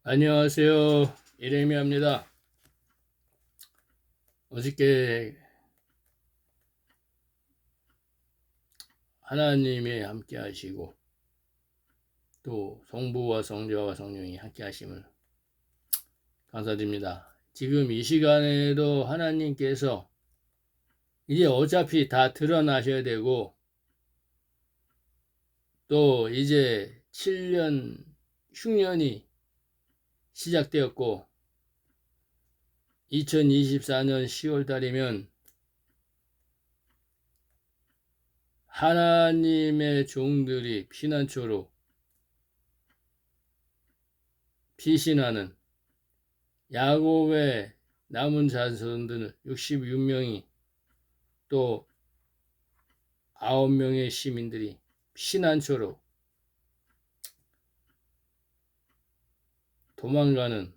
안녕하세요. 이레미야입니다. 어저께 하나님이 함께 하시고 또 성부와 성자와 성령이 함께 하심을 감사드립니다. 지금 이 시간에도 하나님께서 이제 어차피 다 드러나셔야 되고 또 이제 7년, 흉년이 시작되었고 2024년 10월 달이면 하나님의 종들이 피난처로 피신하는 야곱의 남은 자손들 66명이 또 9명의 시민들이 피난처로 도망가는,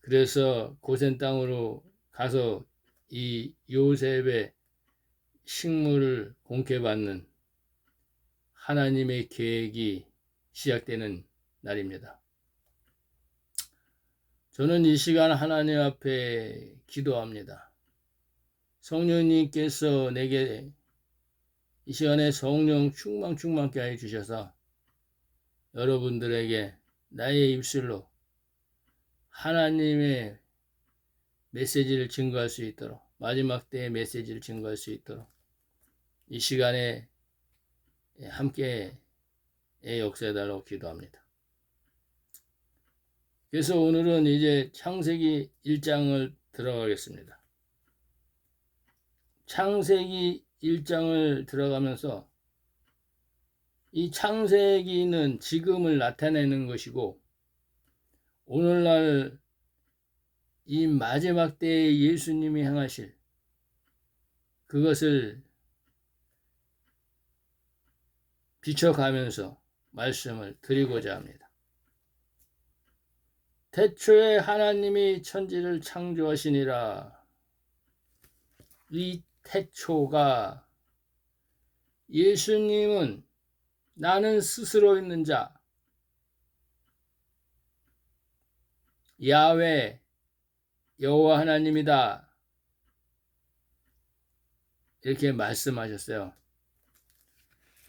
그래서 고센 땅으로 가서 이 요셉의 식물을 공개받는 하나님의 계획이 시작되는 날입니다. 저는 이 시간 하나님 앞에 기도합니다. 성령님께서 내게 이 시간에 성령 충만케 해주셔서 여러분들에게 나의 입술로 하나님의 메시지를 증거할 수 있도록, 마지막 때의 메시지를 증거할 수 있도록 이 시간에 함께 역사해달라고 기도합니다. 그래서 오늘은 이제 창세기 1장을 들어가겠습니다. 창세기 1장을 들어가면서 이 창세기는 지금을 나타내는 것이고 오늘날 이 마지막 때에 예수님이 행하실 그것을 비춰가면서 말씀을 드리고자 합니다. 태초에 하나님이 천지를 창조하시니라. 이 태초가 예수님은 나는 스스로 있는 자, 야훼, 여호와 하나님이다, 이렇게 말씀하셨어요.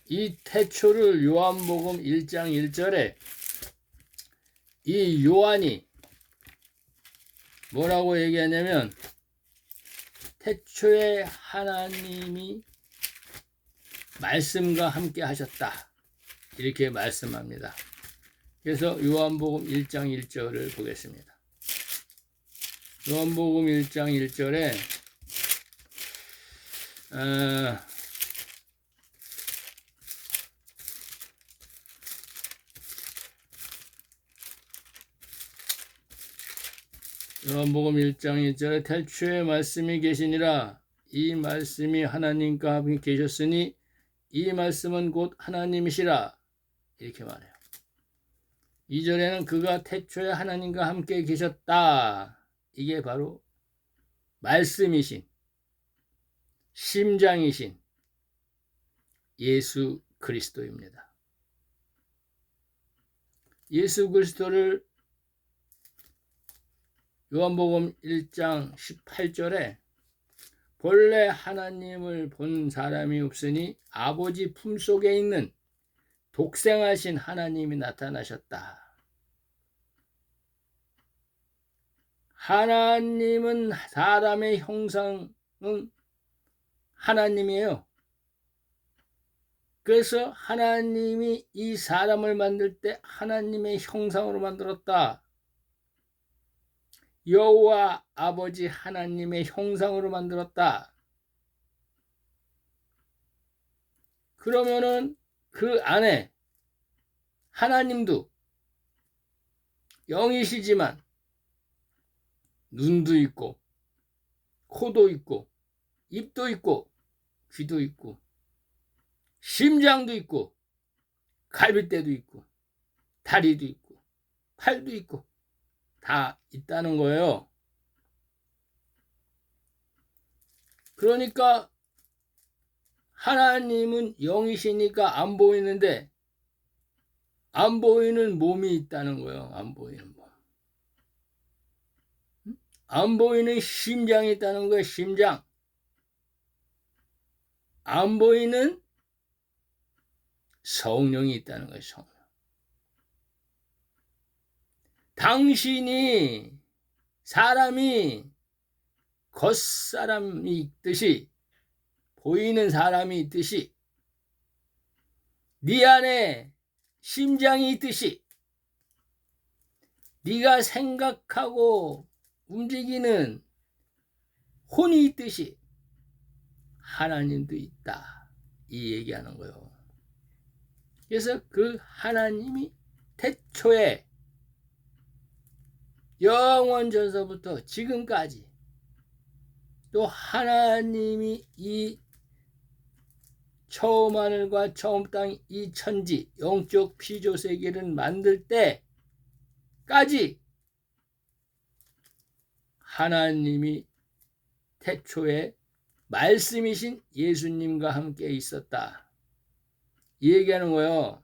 이 태초를 요한복음 1장 1절에 이 요한이 뭐라고 얘기하냐면 태초에 하나님이 말씀과 함께 하셨다, 이렇게 말씀합니다. 그래서 요한복음 1장 1절을 보겠습니다. 요한복음 1장 1절에 요한복음 1장 1절에 태초에 말씀이 계시니라. 이 말씀이 하나님과 함께 계셨으니 이 말씀은 곧 하나님이시라, 이렇게 말해요. 2절에는 그가 태초에 하나님과 함께 계셨다. 이게 바로 말씀이신, 심장이신 예수 그리스도입니다. 예수 그리스도를 요한복음 1장 18절에 본래 하나님을 본 사람이 없으니 아버지 품속에 있는 독생하신 하나님이 나타나셨다. 하나님은 사람의 형상은 하나님이에요. 그래서 하나님이 이 사람을 만들 때 하나님의 형상으로 만들었다. 여호와 아버지 하나님의 형상으로 만들었다. 그러면은 그 안에 하나님도 영이시지만 눈도 있고 코도 있고 입도 있고 귀도 있고 심장도 있고 갈빗대도 있고 다리도 있고 팔도 있고 다 있다는 거예요. 그러니까 하나님은 영이시니까 안 보이는데 안 보이는 몸이 있다는 거예요. 안 보이는 몸. 안 보이는 심장이 있다는 거예요. 심장. 안 보이는 성령이 있다는 거예요. 성령. 당신이 사람이 겉사람이 있듯이 보이는 사람이 있듯이 네 안에 심장이 있듯이 네가 생각하고 움직이는 혼이 있듯이 하나님도 있다. 이 얘기하는 거예요. 그래서 그 하나님이 태초에 영원 전서부터 지금까지 또 하나님이 이 처음 하늘과 처음 땅 이 천지 영적 피조 세계를 만들 때까지 하나님이 태초에 말씀이신 예수님과 함께 있었다. 이 얘기하는 거예요.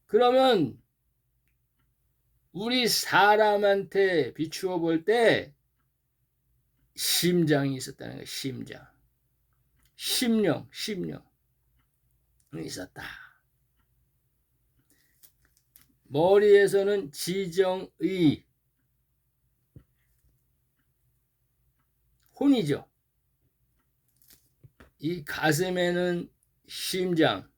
그러면 우리 사람한테 비추어 볼 때 심장이 있었다는 거예요. 심장. 심령이 있었다. 머리에서는 지정의 혼이죠. 이 가슴에는 심장,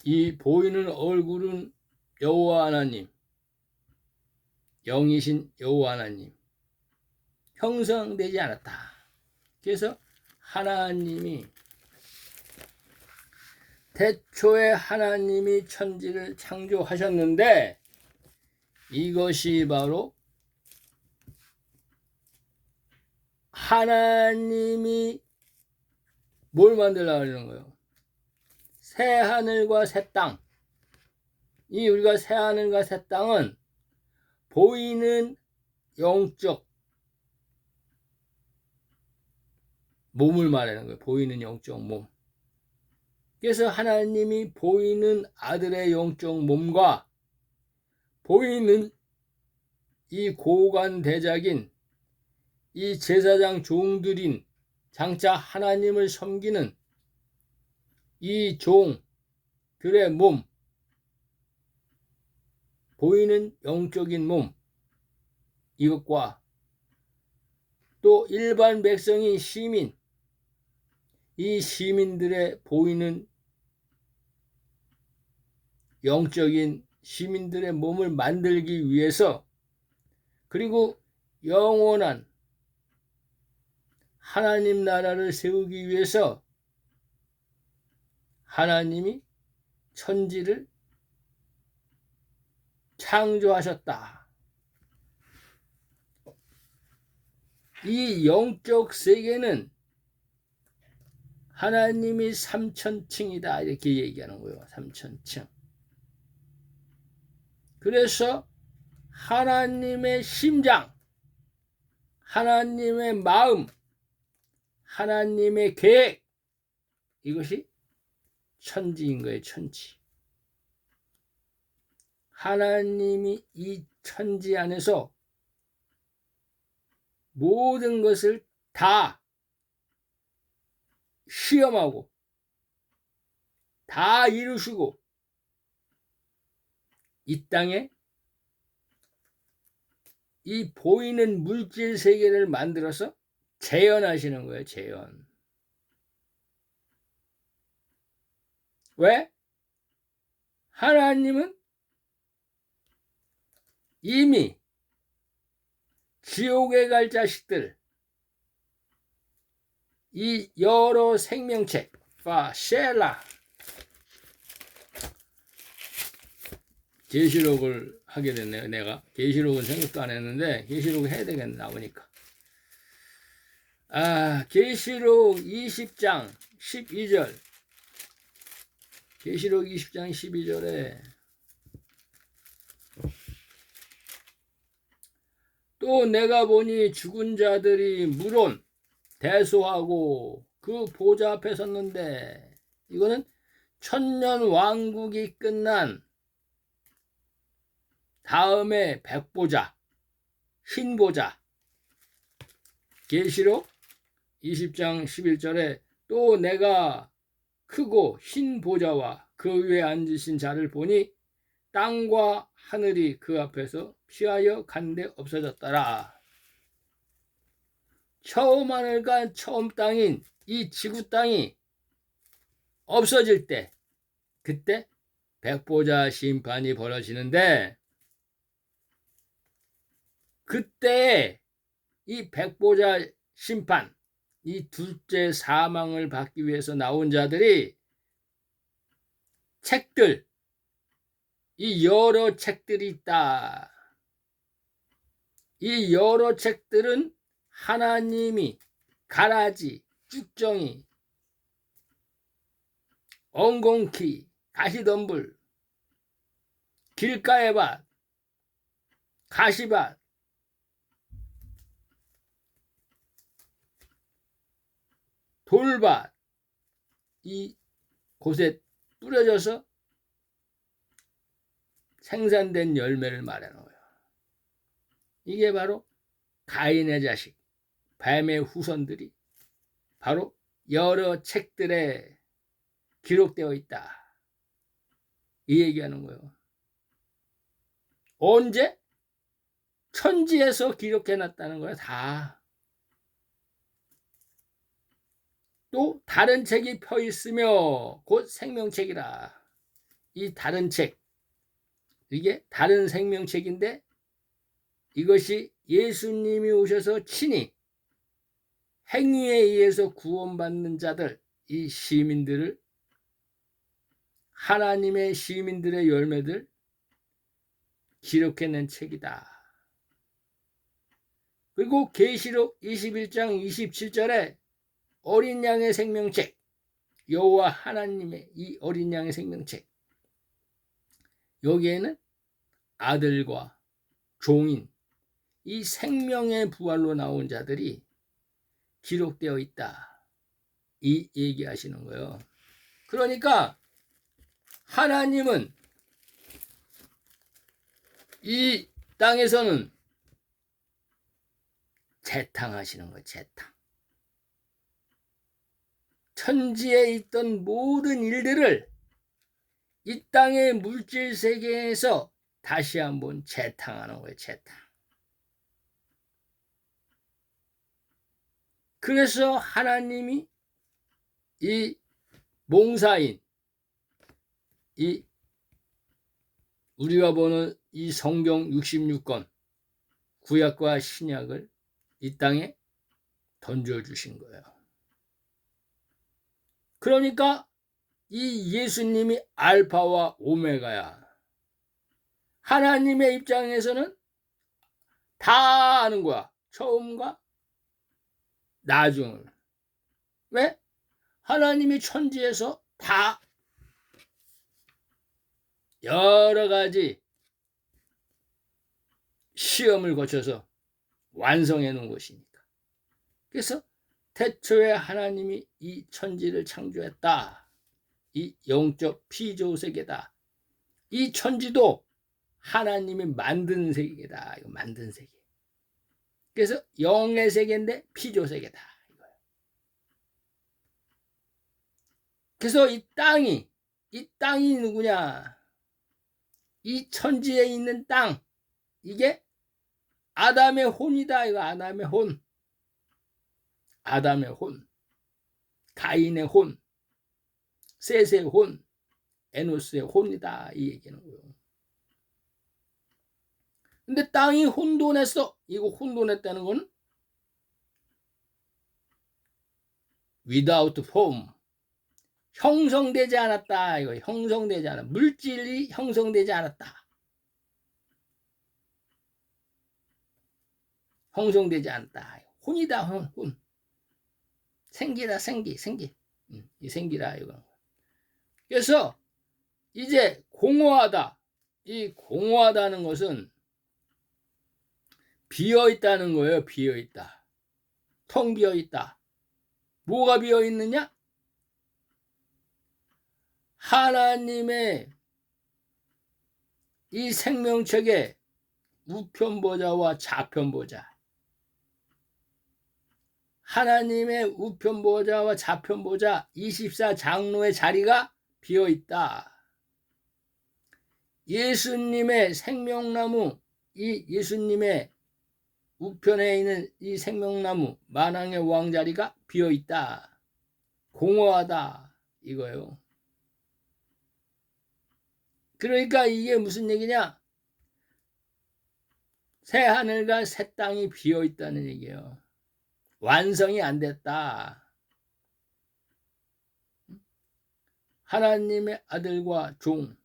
이 보이는 얼굴은 여호와 하나님, 영이신 여호와 하나님, 형성되지 않았다. 그래서 하나님이 태초에 하나님이 천지를 창조하셨는데 이것이 바로 하나님이 뭘 만들려고 하는 거예요? 새 하늘과 새 땅. 이 우리가 새 하늘과 새 땅은 보이는 영적 몸을 말하는 거예요. 보이는 영적 몸. 그래서 하나님이 보이는 아들의 영적 몸과 보이는 이 고관 대작인 이 제사장 종들인 장차 하나님을 섬기는 이 종들의 몸, 보이는 영적인 몸, 이것과 또 일반 백성인 시민, 이 시민들의 보이는 영적인 시민들의 몸을 만들기 위해서 그리고 영원한 하나님 나라를 세우기 위해서 하나님이 천지를 창조하셨다. 이 영적 세계는 하나님이 3천층이다 이렇게 얘기하는 거예요. 3천층. 그래서 하나님의 심장, 하나님의 마음, 하나님의 계획, 이것이 천지인 거예요. 천지. 하나님이 이 천지 안에서 모든 것을 다 시험하고 다 이루시고 이 땅에 이 보이는 물질 세계를 만들어서 재현하시는 거예요. 재현. 왜? 하나님은 이미 지옥에 갈 자식들, 이 여러 생명체, 셀라, 계시록을 하게 됐네요. 내가 계시록은 생각도 안 했는데 계시록을 해야 되겠네. 나오니까. 계시록 20장 12절. 계시록 20장 12절에 또 내가 보니 죽은 자들이 물론 대소하고 그 보좌 앞에 섰는데 이거는 천년 왕국이 끝난 다음에 백보자, 흰보자. 계시록 20장 11절에 또 내가 크고 흰 보좌와 그 위에 앉으신 자를 보니 땅과 하늘이 그 앞에서 피하여 간데 없어졌더라. 처음 하늘과 처음 땅인 이 지구 땅이 없어질 때, 그때 백보자 심판이 벌어지는데, 그때 이 백보자 심판, 이 둘째 사망을 받기 위해서 나온 자들이 책들, 이 여러 책들이 있다. 이 여러 책들은 하나님이 가라지, 쭉정이, 엉겅퀴, 가시덤불, 길가의 밭, 가시밭, 돌밭, 이 곳에 뿌려져서 생산된 열매를 말하는 거예요. 이게 바로 가인의 자식, 뱀의 후손들이 바로 여러 책들에 기록되어 있다. 이 얘기하는 거예요. 언제? 천지에서 기록해놨다는 거야, 다. 또 다른 책이 펴 있으며 곧 생명책이라. 이 다른 책, 이게 다른 생명책인데 이것이 예수님이 오셔서 친히 행위에 의해서 구원받는 자들, 이 시민들을, 하나님의 시민들의 열매들 기록해낸 책이다. 그리고 계시록 21장 27절에 어린 양의 생명책, 여호와 하나님의 이 어린 양의 생명책, 여기에는 아들과 종인, 이 생명의 부활로 나온 자들이 기록되어 있다. 이 얘기하시는 거예요. 그러니까 하나님은 이 땅에서는 재탕하시는 거예요. 재탕. 천지에 있던 모든 일들을 이 땅의 물질 세계에서 다시 한번 재탕하는 거예요. 재탕. 그래서 하나님이 이 몽사인, 이 우리가 보는 이 성경 66권 구약과 신약을 이 땅에 던져주신 거예요. 그러니까 이 예수님이 알파와 오메가야. 하나님의 입장에서는 다 아는 거야. 처음과 나중을. 왜? 하나님이 천지에서 다 여러 가지 시험을 거쳐서 완성해 놓은 것이니까. 그래서 태초에 하나님이 이 천지를 창조했다. 이 영적 피조 세계다. 이 천지도 하나님이 만든 세계다. 이거 만든 세계. 그래서 영의 세계인데 피조 세계다. 이거예요. 그래서 이 땅이 누구냐? 이 천지에 있는 땅, 이게 아담의 혼이다. 이거 아담의 혼. 아담의 혼, 가인의 혼, 셋의 혼, 에노스의 혼이다. 이 얘기는 거예요. 근데 땅이 혼돈했어. 이거 혼돈했다는 건 without form, 형성되지 않았다. 이거 형성되지 않아. 물질이 형성되지 않았다. 형성되지 않았다. 혼이다. 혼. 생기다. 생기. 이 생기라 이거. 그래서 이제 공허하다. 이 공허하다는 것은 비어 있다는 거예요. 비어 있다. 텅 비어 있다. 뭐가 비어 있느냐? 하나님의 이 생명책에 우편보좌와 좌편보좌, 하나님의 우편보좌와 좌편보좌 24장로의 자리가 비어있다. 예수님의 생명나무, 이 예수님의 우편에 있는 이 생명나무 만왕의 왕 자리가 비어있다. 공허하다 이거예요. 그러니까 이게 무슨 얘기냐? 새 하늘과 새 땅이 비어있다는 얘기예요. 완성이 안 됐다. 하나님의 아들과 종,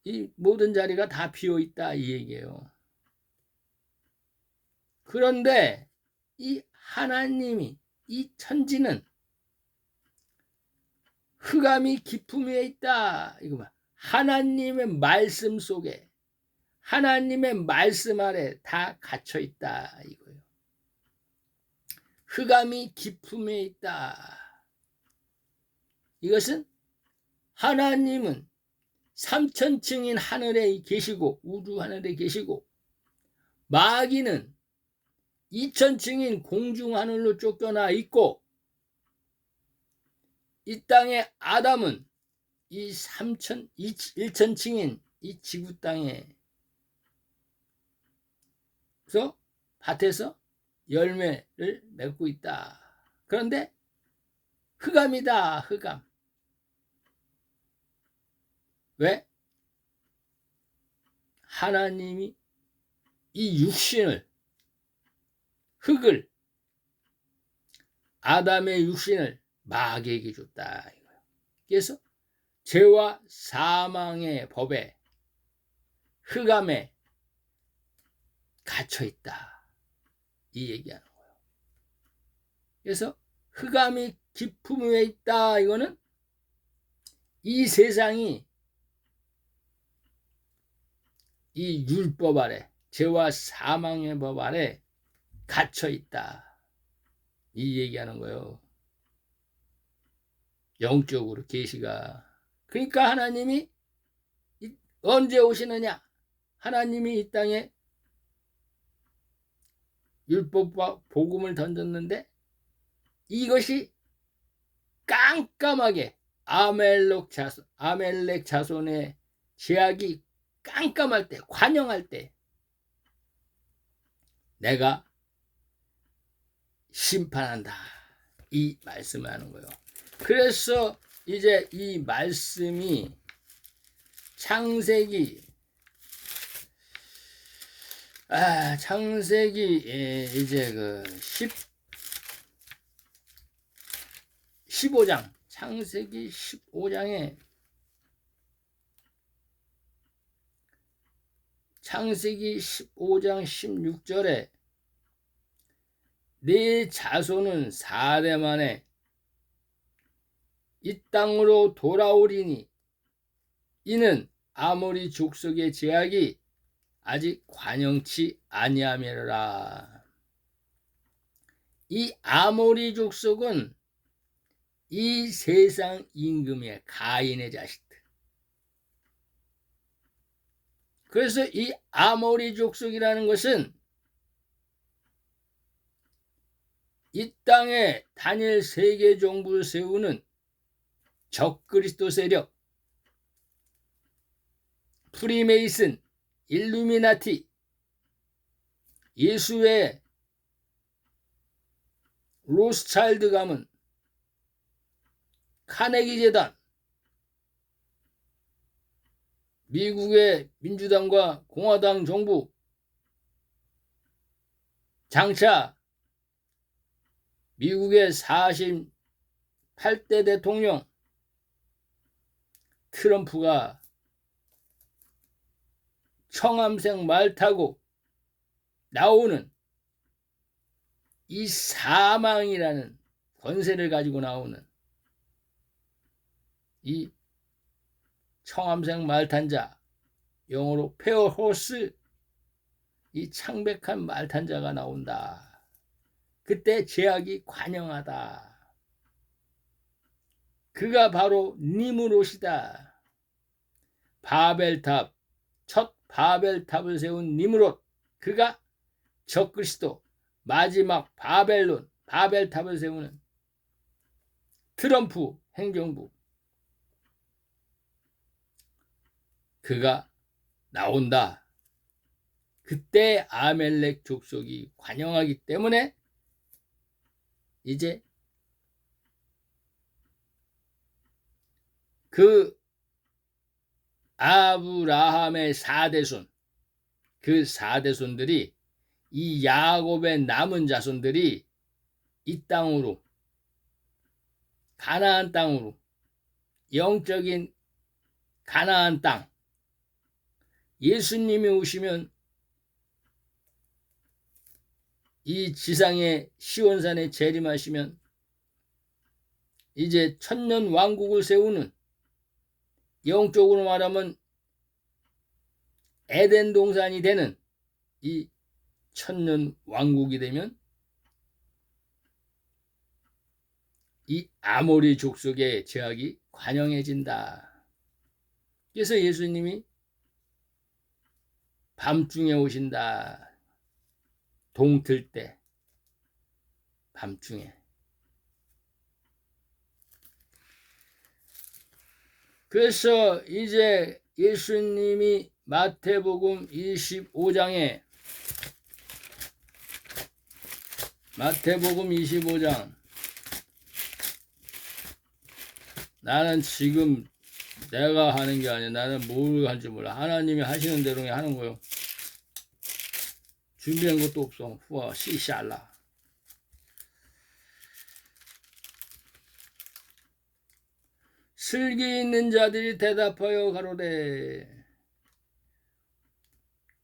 이 모든 자리가 다 비어있다 이 얘기예요. 그런데 이 하나님이, 이 천지는 흑암이 깊음 위에 있다. 이거 봐. 하나님의 말씀 속에, 하나님의 말씀 아래 다 갇혀 있다 이거예요. 흑암이 깊음 위에 있다. 이것은 하나님은 3000층인 하늘에 계시고, 우주 하늘에 계시고, 마귀는 2000층인 공중 하늘로 쫓겨나 있고, 이 땅의 아담은 이 1000층인 이 지구 땅에서 밭에서 열매를 맺고 있다. 그런데 흑암이다. 흑암. 왜? 하나님이 이 육신을, 흙을, 아담의 육신을 마귀에게 줬다. 그래서 죄와 사망의 법에, 흑암에 갇혀 있다. 이 얘기하는 거예요. 그래서 흑암이 깊음 위에 있다. 이거는 이 세상이 이 율법 아래, 죄와 사망의 법 아래 갇혀 있다. 이 얘기하는 거예요. 영적으로 계시가. 그러니까 하나님이 언제 오시느냐? 하나님이 이 땅에 율법과 복음을 던졌는데 이것이 깜깜하게 아멜렉 자손의 제약이 깜깜할 때, 관영할 때 내가 심판한다. 이 말씀을 하는 거예요. 그래서 이제 이 말씀이 창세기 이제 그 15장, 창세기 15장에 창세기 15장 16절에 네 자손은 4대 만에 이 땅으로 돌아오리니 이는 아모리 족속의 제약이 아직 관영치 아니함이라. 이 아모리 족속은 이 세상 임금의 가인의 자식들. 그래서 이 아모리 족속이라는 것은 이 땅에 단일 세계 정부를 세우는 적그리스도 세력, 프리메이슨, 일루미나티, 예수의 로스차일드 가문, 카네기 재단, 미국의 민주당과 공화당 정부, 장차 미국의 48대 대통령 트럼프가 청암색 말 타고 나오는 이 사망이라는 권세를 가지고 나오는 이 청암색 말 탄 자, 영어로 페어호스, 이 창백한 말 탄 자가 나온다. 그때 제약이 관영하다. 그가 바로 니무롯이다. 바벨탑, 첫 바벨탑을 세운 니무롯, 그가 적그리스도, 마지막 바벨론, 바벨탑을 세우는 트럼프 행정부, 그가 나온다. 그때 아멜렉 족속이 관영하기 때문에 이제 그 아브라함의 4대손, 그 4대손들이, 이 야곱의 남은 자손들이 이 땅으로, 가나안 땅으로, 영적인 가나안 땅, 예수님이 오시면 이 지상의 시온산에 재림하시면 이제 천년 왕국을 세우는, 영적으로 말하면 에덴 동산이 되는 이 천년 왕국이 되면 이 아모리 족속의 제약이 관영해진다. 그래서 예수님이 밤중에 오신다. 동틀 때, 밤중에. 그래서 이제 예수님이 마태복음 25장 나는 지금 내가 하는 게 아니야. 나는 뭘 할지 몰라. 하나님이 하시는 대로 하는 거요. 준비한 것도 없어. 후아 시샬라. 슬기 있는 자들이 대답하여 가로되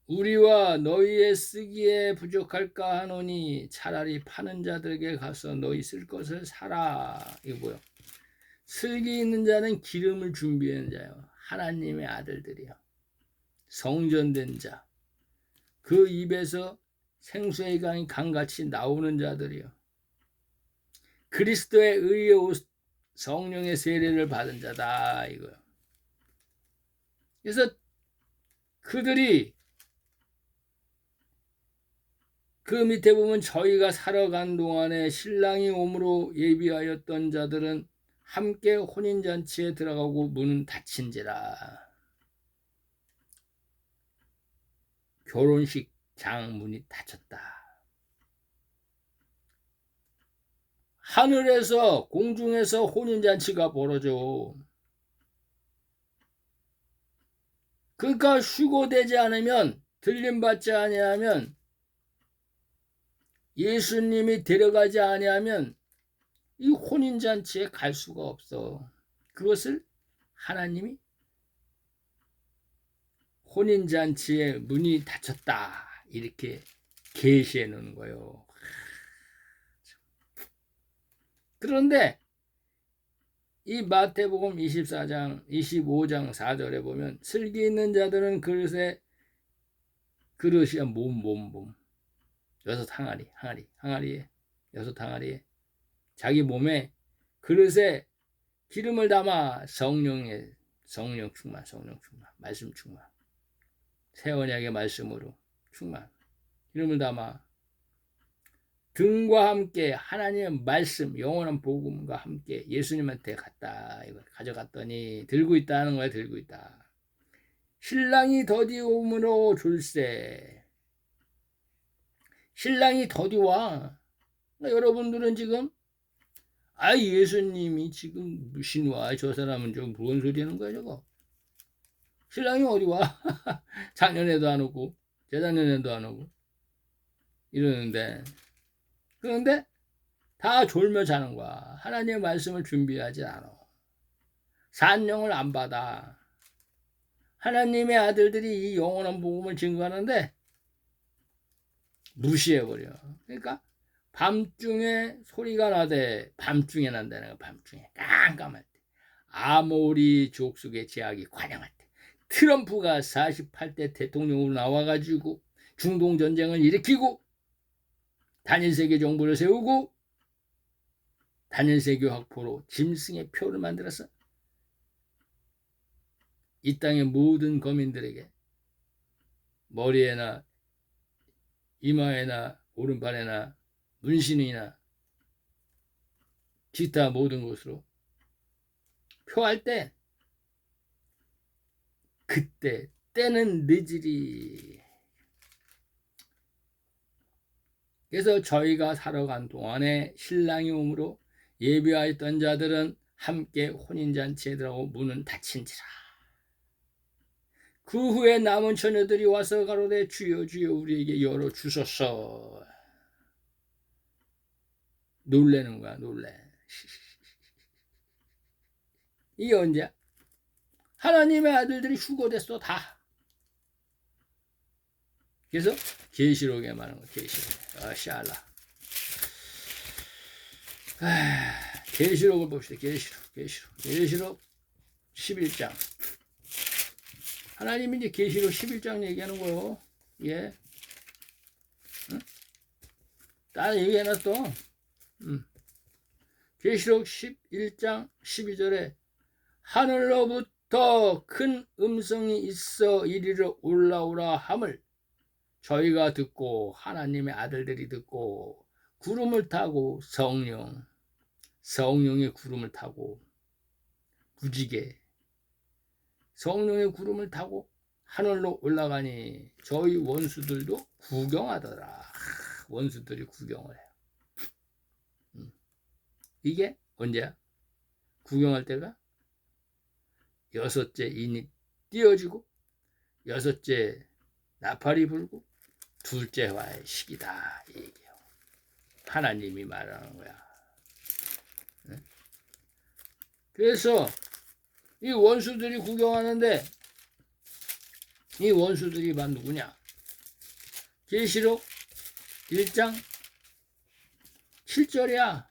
우리와 너희의 쓰기에 부족할까 하노니 차라리 파는 자들에게 가서 너희 쓸 것을 사라. 이거 뭐야? 슬기 있는 자는 기름을 준비하는 자요. 하나님의 아들들이요. 성전된 자. 그 입에서 생수의 강이 강같이 나오는 자들이요. 그리스도의 의의 옷, 성령의 세례를 받은 자다. 이거요. 그래서 그들이 그 밑에 보면 저희가 살아간 동안에 신랑이 오므로 예비하였던 자들은 함께 혼인잔치에 들어가고 문은 닫힌지라. 결혼식 장문이 닫혔다. 하늘에서 공중에서 혼인잔치가 벌어져. 그러니까 휴고되지 않으면, 들림받지 아니하면, 예수님이 데려가지 아니하면 이 혼인잔치에 갈 수가 없어. 그것을 하나님이 혼인잔치의 문이 닫혔다 이렇게 계시해 놓은 거예요. 그런데 이 마태복음 25장 4절에 보면 슬기 있는 자들은 그릇이야 몸 여섯 항아리에 여섯 항아리에 자기 몸에 그릇에 기름을 담아 성령 충만 말씀 충만 새 언약의 말씀으로 충만 기름을 담아 등과 함께 하나님의 말씀 영원한 복음과 함께 예수님한테 갔다. 이걸 가져갔더니 들고 있다는 거야. 들고 있다. 신랑이 더디움으로 줄세. 신랑이 더디와. 그러니까 여러분들은 지금 예수님이 지금 무슨 와. 저 사람은 좀 무슨 소리 하는 거야 저거. 신랑이 어디 와. 작년에도 안 오고 재작년에도 안 오고 이러는데 그런데 다 졸며 자는 거야. 하나님의 말씀을 준비하지 않아. 산령을 안 받아. 하나님의 아들들이 이 영원한 복음을 증거하는데 무시해버려. 그러니까 밤중에 소리가 나대. 밤중에 난다는 거야. 밤중에 깜깜할 때. 아모리 족속의 제약이 관영할 때. 트럼프가 48대 대통령으로 나와가지고 중동전쟁을 일으키고 단일세계 정부를 세우고 단일세계 확보로 짐승의 표를 만들어서 이 땅의 모든 거민들에게 머리에나 이마에나 오른팔에나 문신이나 기타 모든 곳으로 표할 때 그때 때는 늦으리. 그래서 저희가 살아간 동안에 신랑이 오므로 예비하였던 자들은 함께 혼인잔치에 들어가고 문은 닫힌지라. 그 후에 남은 처녀들이 와서 가로되 주여 주여 우리에게 열어주소서. 놀래는 거야. 놀래. 이게 언제야? 하나님의 아들들이 휴거됐어 다. 그래서 계시록에 말하는 거. 계시록. 샬라. 계시록을 봅시다. 계시록 11장. 하나님이 이제 계시록 11장 얘기하는 거요. 예. 응? 다 얘기해놨어. 계시록 11장 12절에 하늘로부터 큰 음성이 있어 이리로 올라오라 함을 저희가 듣고 하나님의 아들들이 듣고 구름을 타고 성령의 구름을 타고 무지개 성령의 구름을 타고 하늘로 올라가니 저희 원수들도 구경하더라. 원수들이 구경을 해요. 이게 언제야? 구경할 때가 여섯째 인이 띄어지고 여섯째 나팔이 불고 둘째 화의 시기다. 이 얘기예요. 하나님이 말하는 거야. 그래서 이 원수들이 구경하는데 이 원수들이 반 누구냐? 계시록 1장 7절이야.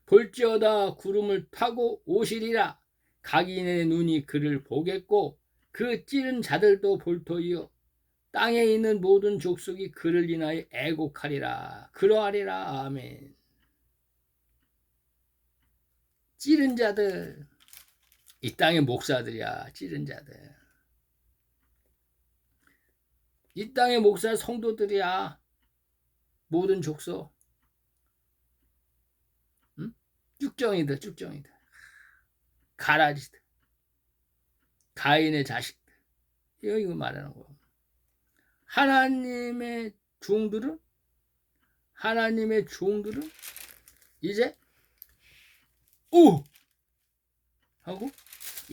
볼지어다 구름을 타고 오시리라. 각인의 눈이 그를 보겠고 그 찌른 자들도 볼터이요 땅에 있는 모든 족속이 그를 인하여 애곡하리라. 그러하리라. 아멘. 찌른 자들, 이 땅의 목사들이야. 찌른 자들, 이 땅의 목사 성도들이야. 모든 족속, 쭉정이들, 가라지들, 가인의 자식들. 이거 말하는 거. 하나님의 종들은 이제 오 하고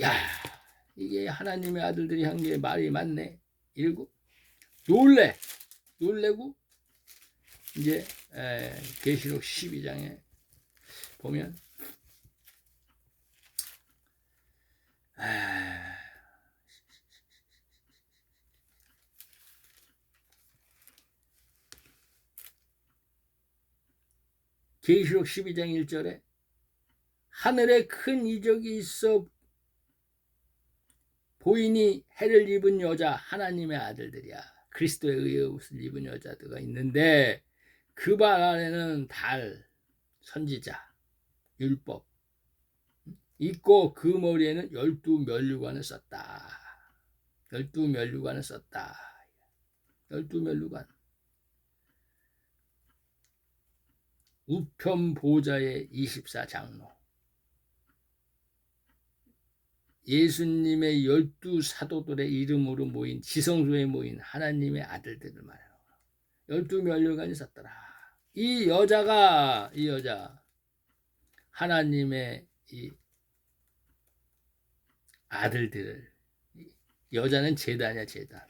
야 이게 하나님의 아들들이 한 게 말이 맞네 이러고 놀래고 이제 계시록 12장에 보면 계시록 12장 1절에 하늘에 큰 이적이 있어 보이니 해를 입은 여자 하나님의 아들들이야. 그리스도에 의해 옷을 입은 여자들가 있는데 그 발 안에는 달, 선지자, 율법 있고 그 머리에는 12면류관을 썼다. 12면류관. 우편 보좌의 24장로. 예수님의 12사도들의 이름으로 모인 지성소에 모인 하나님의 아들들을 말하는 거야. 12면류관이 썼더라. 이 여자 하나님의 이 아들들을, 여자는 제단이야. 제단.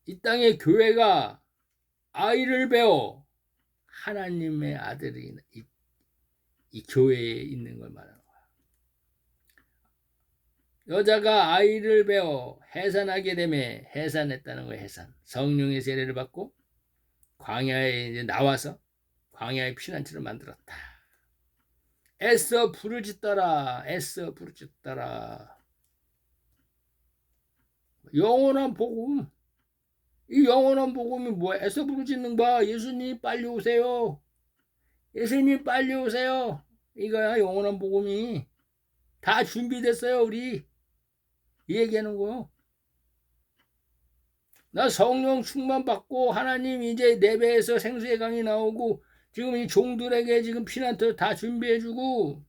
이 땅의 교회가 아이를 배워 하나님의 아들이 이 교회에 있는 걸 말하는 거야. 여자가 아이를 배워 해산하게 되면 해산했다는 거야. 해산. 성령의 세례를 받고 광야에 이제 나와서 광야의 피난처를 만들었다. 애써 부르짖더라. 영원한 복음. 이 영원한 복음이 뭐야? 애써 부르짖는 바 예수님 빨리 오세요. 예수님 빨리 오세요. 이거야 영원한 복음이. 다 준비됐어요 우리. 이 얘기하는 거요. 나 성령 충만 받고 하나님 이제 내 배에서 생수의 강이 나오고 지금 이 종들에게 지금 피난처 다 준비해주고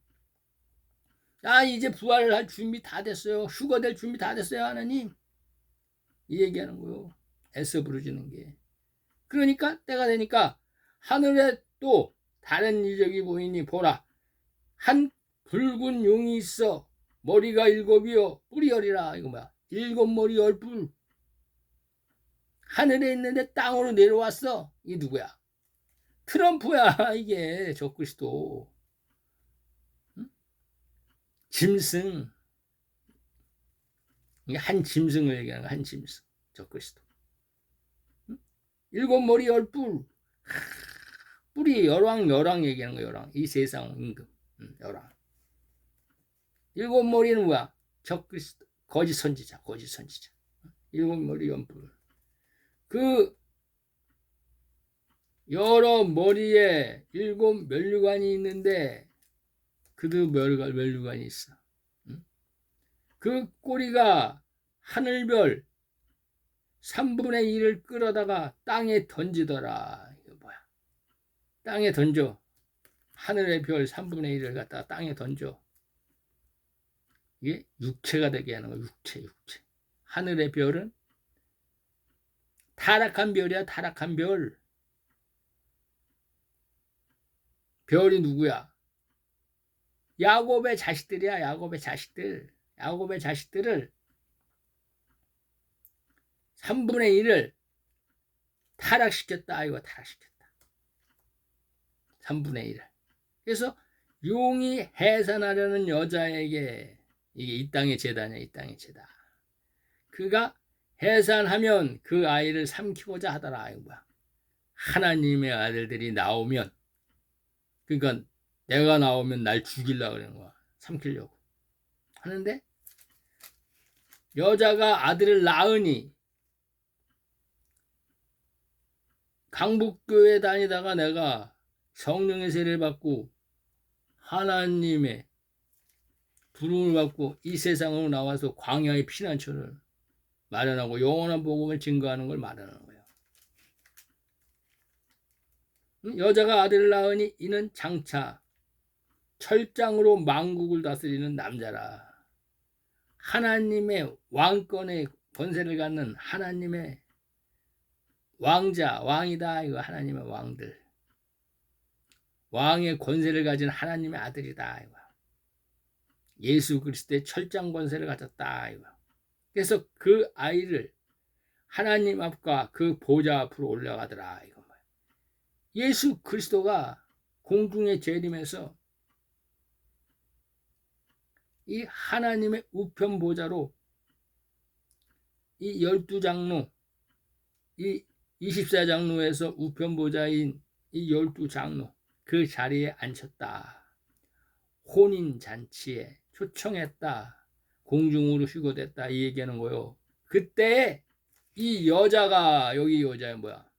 나 이제 부활할 준비 다 됐어요. 휴거 될 준비 다 됐어요 하나님. 이 얘기하는 거요. 애써 부르짖는 게. 그러니까 때가 되니까 하늘에 또 다른 이적이 보이니 보라 한 붉은 용이 있어 머리가 7이요 뿔이 10이라. 이거 뭐야? 7머리 10뿔. 하늘에 있는데 땅으로 내려왔어. 이 누구야? 트럼프야. 이게 적그리스도. 응? 짐승. 이게 한 짐승을 얘기하는 거야. 한 짐승. 적그리스도. 응? 7머리 10뿔. 뿔이 열왕 얘기하는 거야. 열왕. 이 세상 임금. 열왕. 7머리는 뭐야? 적그리스도. 거짓 선지자. 7머리 10뿔. 그 여러 머리에 7 면류관이 있는데 그도 면류관이 있어. 그 꼬리가 하늘별 3분의 1을 끌어다가 땅에 던지더라. 이거 뭐야? 땅에 던져. 하늘의 별 3분의 1을 갖다가 땅에 던져. 이게 육체가 되게 하는 거야. 육체. 하늘의 별은 타락한 별이야. 타락한 별. 별이 누구야? 야곱의 자식들이야. 야곱의 자식들을 3분의 1을 타락시켰다. 이거 타락시켰다. 3분의 1을. 그래서 용이 해산하려는 여자에게 이게 이 땅의 제단이야. 이 땅의 제단. 그가 해산하면 그 아이를 삼키고자 하더라. 이거 뭐야? 하나님의 아들들이 나오면 그러니까 내가 나오면 날 죽이려고 그러는 거야. 삼키려고. 하는데 여자가 아들을 낳으니 강북교회 다니다가 내가 성령의 세례를 받고 하나님의 부름을 받고 이 세상으로 나와서 광야의 피난처를 마련하고 영원한 복음을 증거하는 걸 마련하는 거예요. 여자가 아들을 낳으니 이는 장차 철장으로 만국을 다스리는 남자라. 하나님의 왕권의 권세를 갖는 하나님의 왕자, 왕이다. 이거 하나님의 왕들. 왕의 권세를 가진 하나님의 아들이다. 이거. 예수 그리스도의 철장 권세를 가졌다. 이거. 그래서 그 아이를 하나님 앞과 그 보좌 앞으로 올라가더라. 이거. 예수 그리스도가 공중에 재림해서 이 하나님의 우편 보좌로 이 12장로, 이 24장로에서 우편 보좌인 이 12장로 그 자리에 앉혔다. 혼인잔치에 초청했다. 공중으로 휴거됐다. 이 얘기하는 거요. 그때 이 여자가 여기 여자야 뭐야?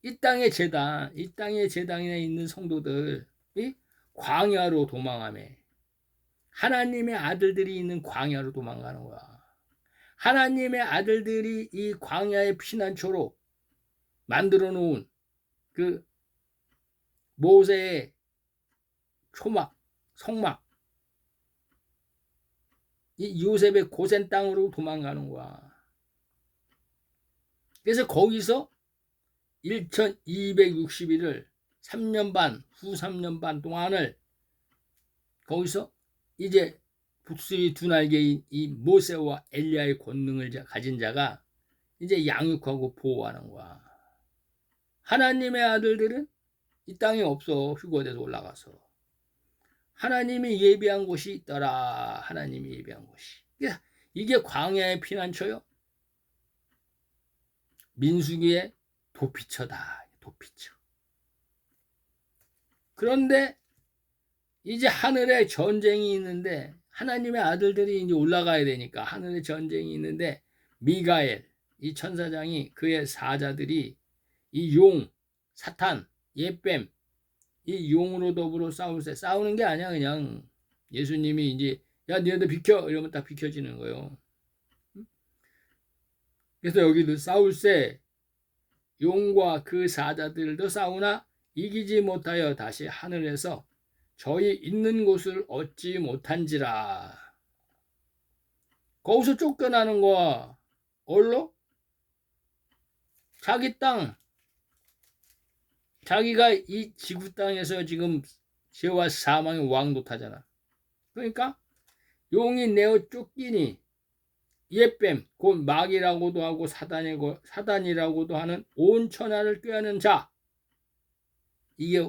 이 땅의 제단에 있는 성도들이 광야로 도망하며 하나님의 아들들이 있는 광야로 도망가는 거야. 하나님의 아들들이 이 광야의 피난처로 만들어 놓은 그 모세의 초막, 성막, 이 요셉의 고센 땅으로 도망가는 거야. 그래서 거기서 1260일을 3년 반, 후 3년 반 동안을 거기서 이제 북수리 두 날개인 이 모세와 엘리야의 권능을 가진 자가 이제 양육하고 보호하는 거야. 하나님의 아들들은 이 땅에 없어. 휴거돼서 올라가서. 하나님이 예비한 곳이 있더라. 하나님이 예비한 곳이. 이게 광야의 피난처요. 민수기의 도피처다. 도피처. 그런데 이제 하늘에 전쟁이 있는데 하나님의 아들들이 이제 올라가야 되니까 하늘에 전쟁이 있는데 미가엘 이 천사장이 그의 사자들이 이 용, 사탄, 예뱀, 이 용으로 더불어 싸울세. 싸우는 게 아니야. 그냥 예수님이 이제 야 너희들 비켜 이러면 딱 비켜지는 거예요. 그래서 여기도 싸울세. 용과 그 사자들도 싸우나 이기지 못하여 다시 하늘에서 저희 있는 곳을 얻지 못한지라. 거기서 쫓겨나는 거야. 얼로? 자기 땅. 자기가 이 지구 땅에서 지금 죄와 사망의 왕노타잖아. 그러니까 용이 내어 쫓기니 예뱀 곧 마귀라고도 하고 사단이라고도 하는 온 천하를 꾀하는 자. 이게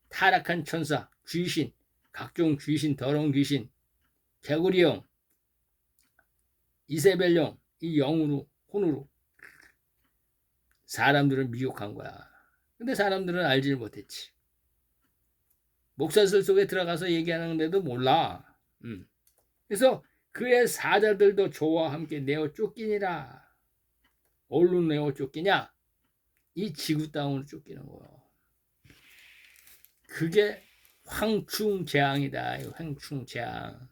타락한 천사, 귀신, 각종 귀신, 더러운 귀신, 개구리형, 이세벨령, 이 영으로 혼으로 사람들을 미혹한 거야. 근데 사람들은 알지를 못했지. 목사슬 속에 들어가서 얘기하는데도 몰라. 그래서 그의 사자들도 저와 함께 내어 쫓기니라. 어디로 내어 쫓기냐? 이 지구 땅으로 쫓기는 거예요. 그게 황충재앙이다. 황충재앙.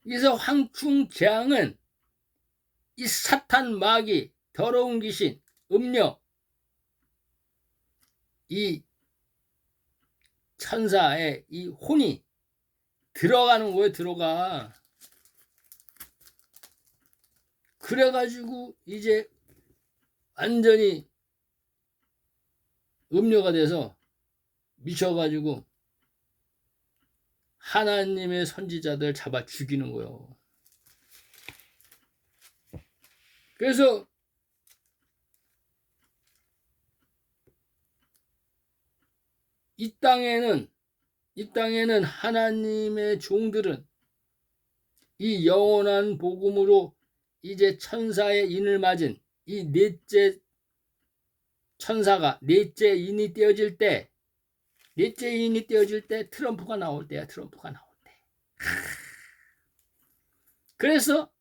그래서 황충재앙은 이 사탄, 마귀, 더러운 귀신, 음녀, 이 천사의 이 혼이 들어가는 거예요. 들어가. 그래가지고 이제 완전히 음료가 돼서 미쳐가지고 하나님의 선지자들 잡아 죽이는 거예요. 그래서 이 땅에는 하나님의 종들은 이 영원한 복음으로 이제 천사의 인을 맞은 이 넷째 천사가 넷째 인이 떼어질 때 트럼프가 나올 때야. 트럼프가 나올 때. 그래서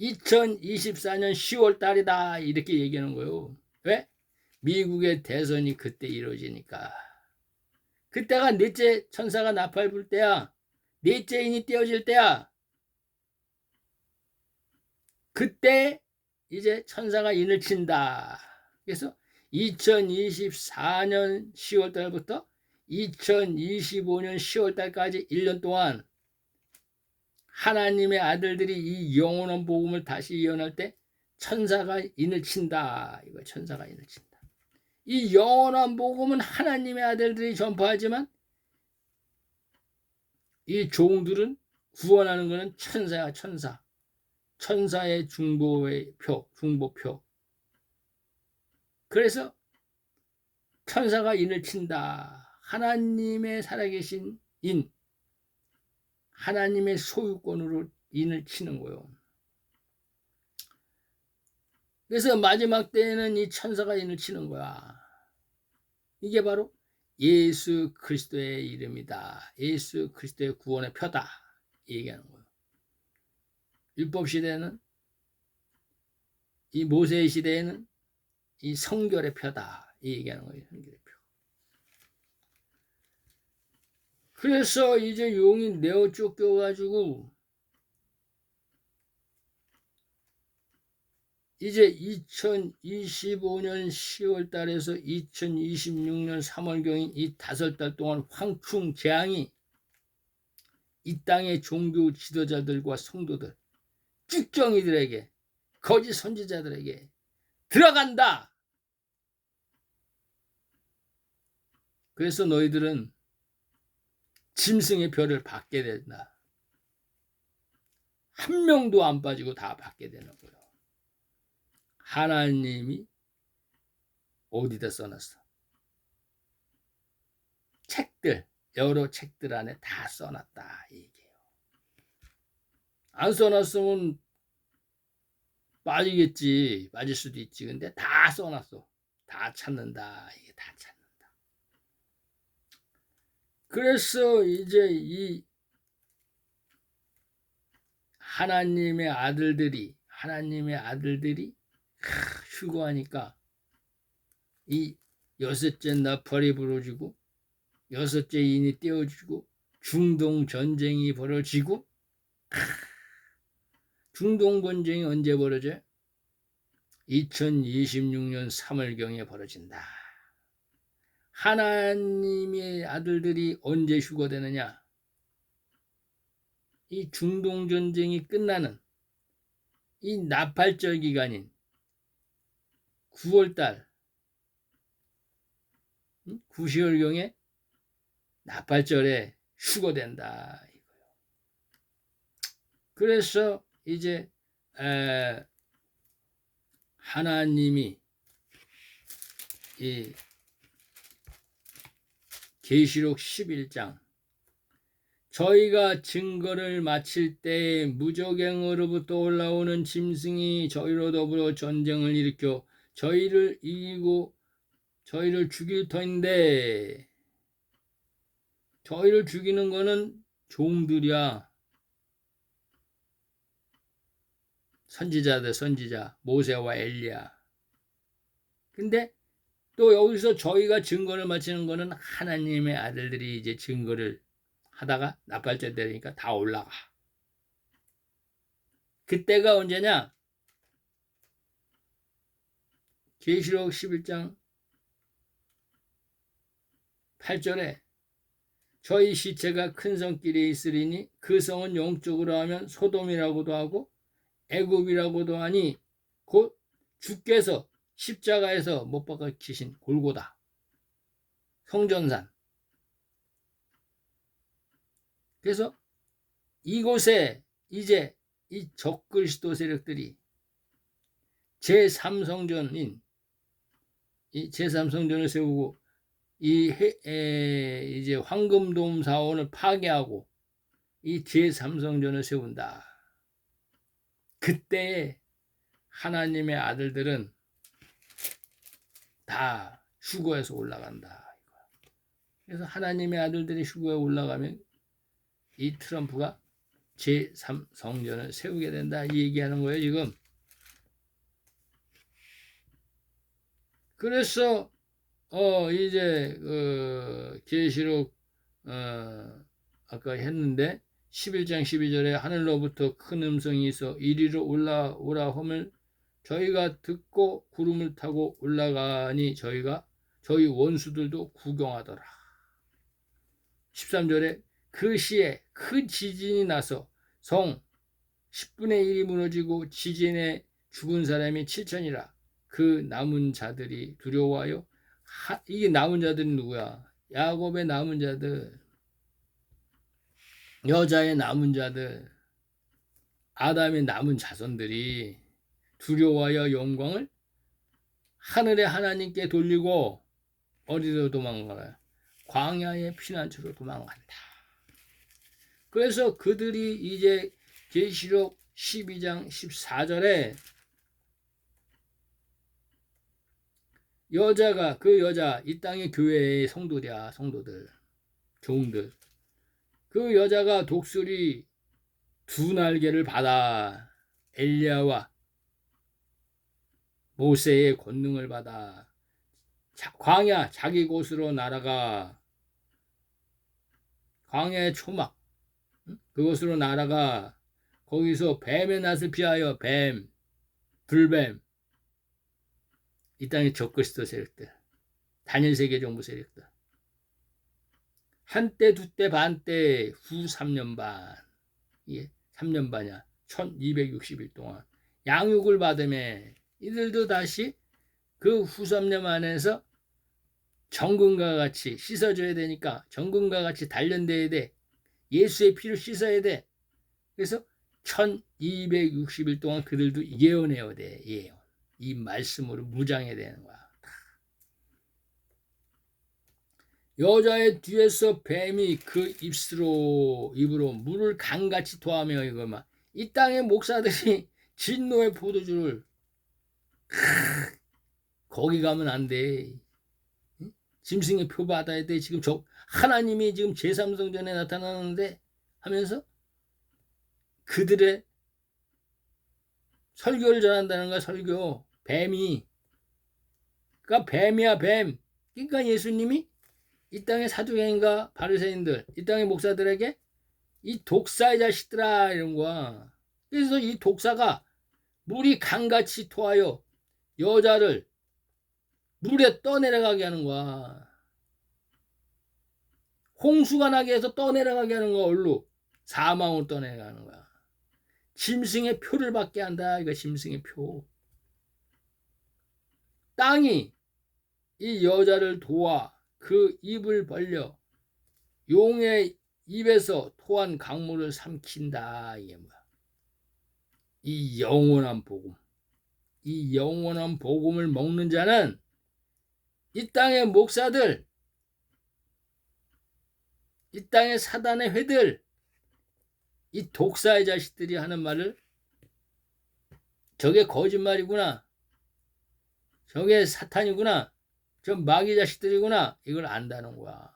2024년 10월 달이다 이렇게 얘기하는 거예요. 왜? 미국의 대선이 그때 이루어지니까. 그때가 넷째 천사가 나팔 불 때야. 넷째 인이 떼어질 때야. 그때 이제 천사가 인을 친다. 그래서 2024년 10월 달부터 2025년 10월 달까지 1년 동안 하나님의 아들들이 이 영원한 복음을 다시 예언할 때 천사가 인을 친다. 이거 천사가 인을 친다. 이 영원한 복음은 하나님의 아들들이 전파하지만 이 종들은 구원하는 것은 천사야. 천사. 천사의 중보표. 그래서 천사가 인을 친다. 하나님의 살아계신 인, 하나님의 소유권으로 인을 치는 거예요. 그래서 마지막 때에는 이 천사가 인을 치는 거야. 이게 바로 예수 그리스도의 이름이다. 예수 그리스도의 구원의 표다. 얘기하는 거예요. 율법 시대는 이 모세의 시대에는 이 성결의 표다. 얘기하는 거예요. 성결의 표. 그래서 이제 용이 내어 쫓겨가지고 이제 2025년 10월 달에서 2026년 3월경인 이 5달 동안 황충재앙이 이 땅의 종교 지도자들과 성도들, 쭉정이들에게, 거짓 선지자들에게 들어간다. 그래서 너희들은 짐승의 별을 받게 된다. 한 명도 안 빠지고 다 받게 되는 거예요. 하나님이 어디다 써놨어? 책들, 여러 책들 안에 다 써놨다 이 얘기예요. 안 써놨으면 빠지겠지, 빠질 수도 있지. 근데 다 써놨어. 다 찾는다. 이게 다 찾는다. 그래서 이제 이 하나님의 아들들이 휴거하니까 이 여섯째 나팔이 부러지고 여섯째 인이 떼어지고 중동 전쟁이 벌어지고, 중동 전쟁이 언제 벌어져요? 2026년 3월경에 벌어진다. 하나님의 아들들이 언제 휴거되느냐? 이 중동 전쟁이 끝나는 이 나팔절 기간인 9월달, 9시월경에 나팔절에 휴거된다. 그래서 이제 하나님이 이 계시록 11장 저희가 증거를 마칠 때 무저갱으로부터 올라오는 짐승이 저희로 더불어 전쟁을 일으켜 저희를 이기고 저희를 죽일 터인데, 저희를 죽이는 거는 종들이야. 선지자 모세와 엘리야. 근데 또 여기서 저희가 증거를 마치는 거는 하나님의 아들들이 이제 증거를 하다가 나팔절 되니까 다 올라가. 그때가 언제냐? 계시록 11장 8절에 저희 시체가 큰 성길에 있으리니 그 성은 영적으로 하면 소돔이라고도 하고 애굽이라고도 하니 곧 주께서 십자가에서 못 박히신 골고다 성전산. 그래서 이곳에 이제 이 적그리스도 세력들이 제3성전인 이 제3성전을 세우고 이제 황금돔 사원을 파괴하고 이 제3성전을 세운다. 그때 하나님의 아들들은 다 휴거에서 올라간다. 그래서 하나님의 아들들이 휴거에 올라가면 이 트럼프가 제3성전을 세우게 된다. 이 얘기하는 거예요, 지금. 그래서 이제 계시록 아까 했는데 11장 12절에 하늘로부터 큰 음성이 있어 이리로 올라오라 함을 저희가 듣고 구름을 타고 올라가니 저희 원수들도 구경하더라. 13절에 그 시에 큰 지진이 나서 성 10분의 1이 무너지고 지진에 죽은 사람이 7천이라. 그 남은 자들이 두려워하여 이게 남은 자들은 누구야? 야곱의 남은 자들, 여자의 남은 자들, 아담의 남은 자손들이 두려워하여 영광을 하늘의 하나님께 돌리고 어디로 도망가요? 광야의 피난처로 도망간다. 그래서 그들이 이제 계시록 12장 14절에 그 여자 이 땅의 교회의 성도들 종들, 그 여자가 독수리 두 날개를 받아 엘리야와 모세의 권능을 받아 광야 자기 곳으로 날아가 광야의 초막 그곳으로 날아가 거기서 뱀의 낯을 피하여 불뱀 이 땅의 적그리스도 세력들, 단일 세계 정부 세력들, 한때 두때 반때 후 3년 반, 이게 3년 반이야. 1260일 동안 양육을 받으며 이들도 다시 그 후 3년 안에서 정금과 같이 씻어줘야 되니까 정금과 같이 단련돼야 돼. 예수의 피로 씻어야 돼. 그래서 1260일 동안 그들도 예언해야 돼. 예언. 이 말씀으로 무장해야 되는 거야. 여자의 뒤에서 뱀이 그 입으로 물을 강같이 토하며 이거만 이 땅의 목사들이 진노의 포도주를 거기 가면 안 돼. 짐승의 표 받아야 돼. 지금 하나님이 지금 제3성전에 나타나는데 하면서 그들의 설교를 전한다는 거야, 설교. 뱀이. 그러니까 뱀이야, 뱀. 그러니까 예수님이 이 땅의 사두개인가 바리새인들, 이 땅의 목사들에게 이 독사의 자식들아 이런 거야. 그래서 이 독사가 물이 강같이 토하여 여자를 물에 떠내려가게 하는 거야. 홍수가 나게 해서 떠내려가게 하는 거야. 얼로 사망으로 떠내려가는 거야. 짐승의 표를 받게 한다. 이거 짐승의 표. 땅이 이 여자를 도와 그 입을 벌려 용의 입에서 토한 강물을 삼킨다. 이게 뭐야? 이 영원한 복음. 이 영원한 복음을 먹는 자는 이 땅의 목사들, 이 땅의 사단의 회들, 이 독사의 자식들이 하는 말을 저게 거짓말이구나, 저게 사탄이구나, 저 마귀 자식들이구나, 이걸 안다는 거야.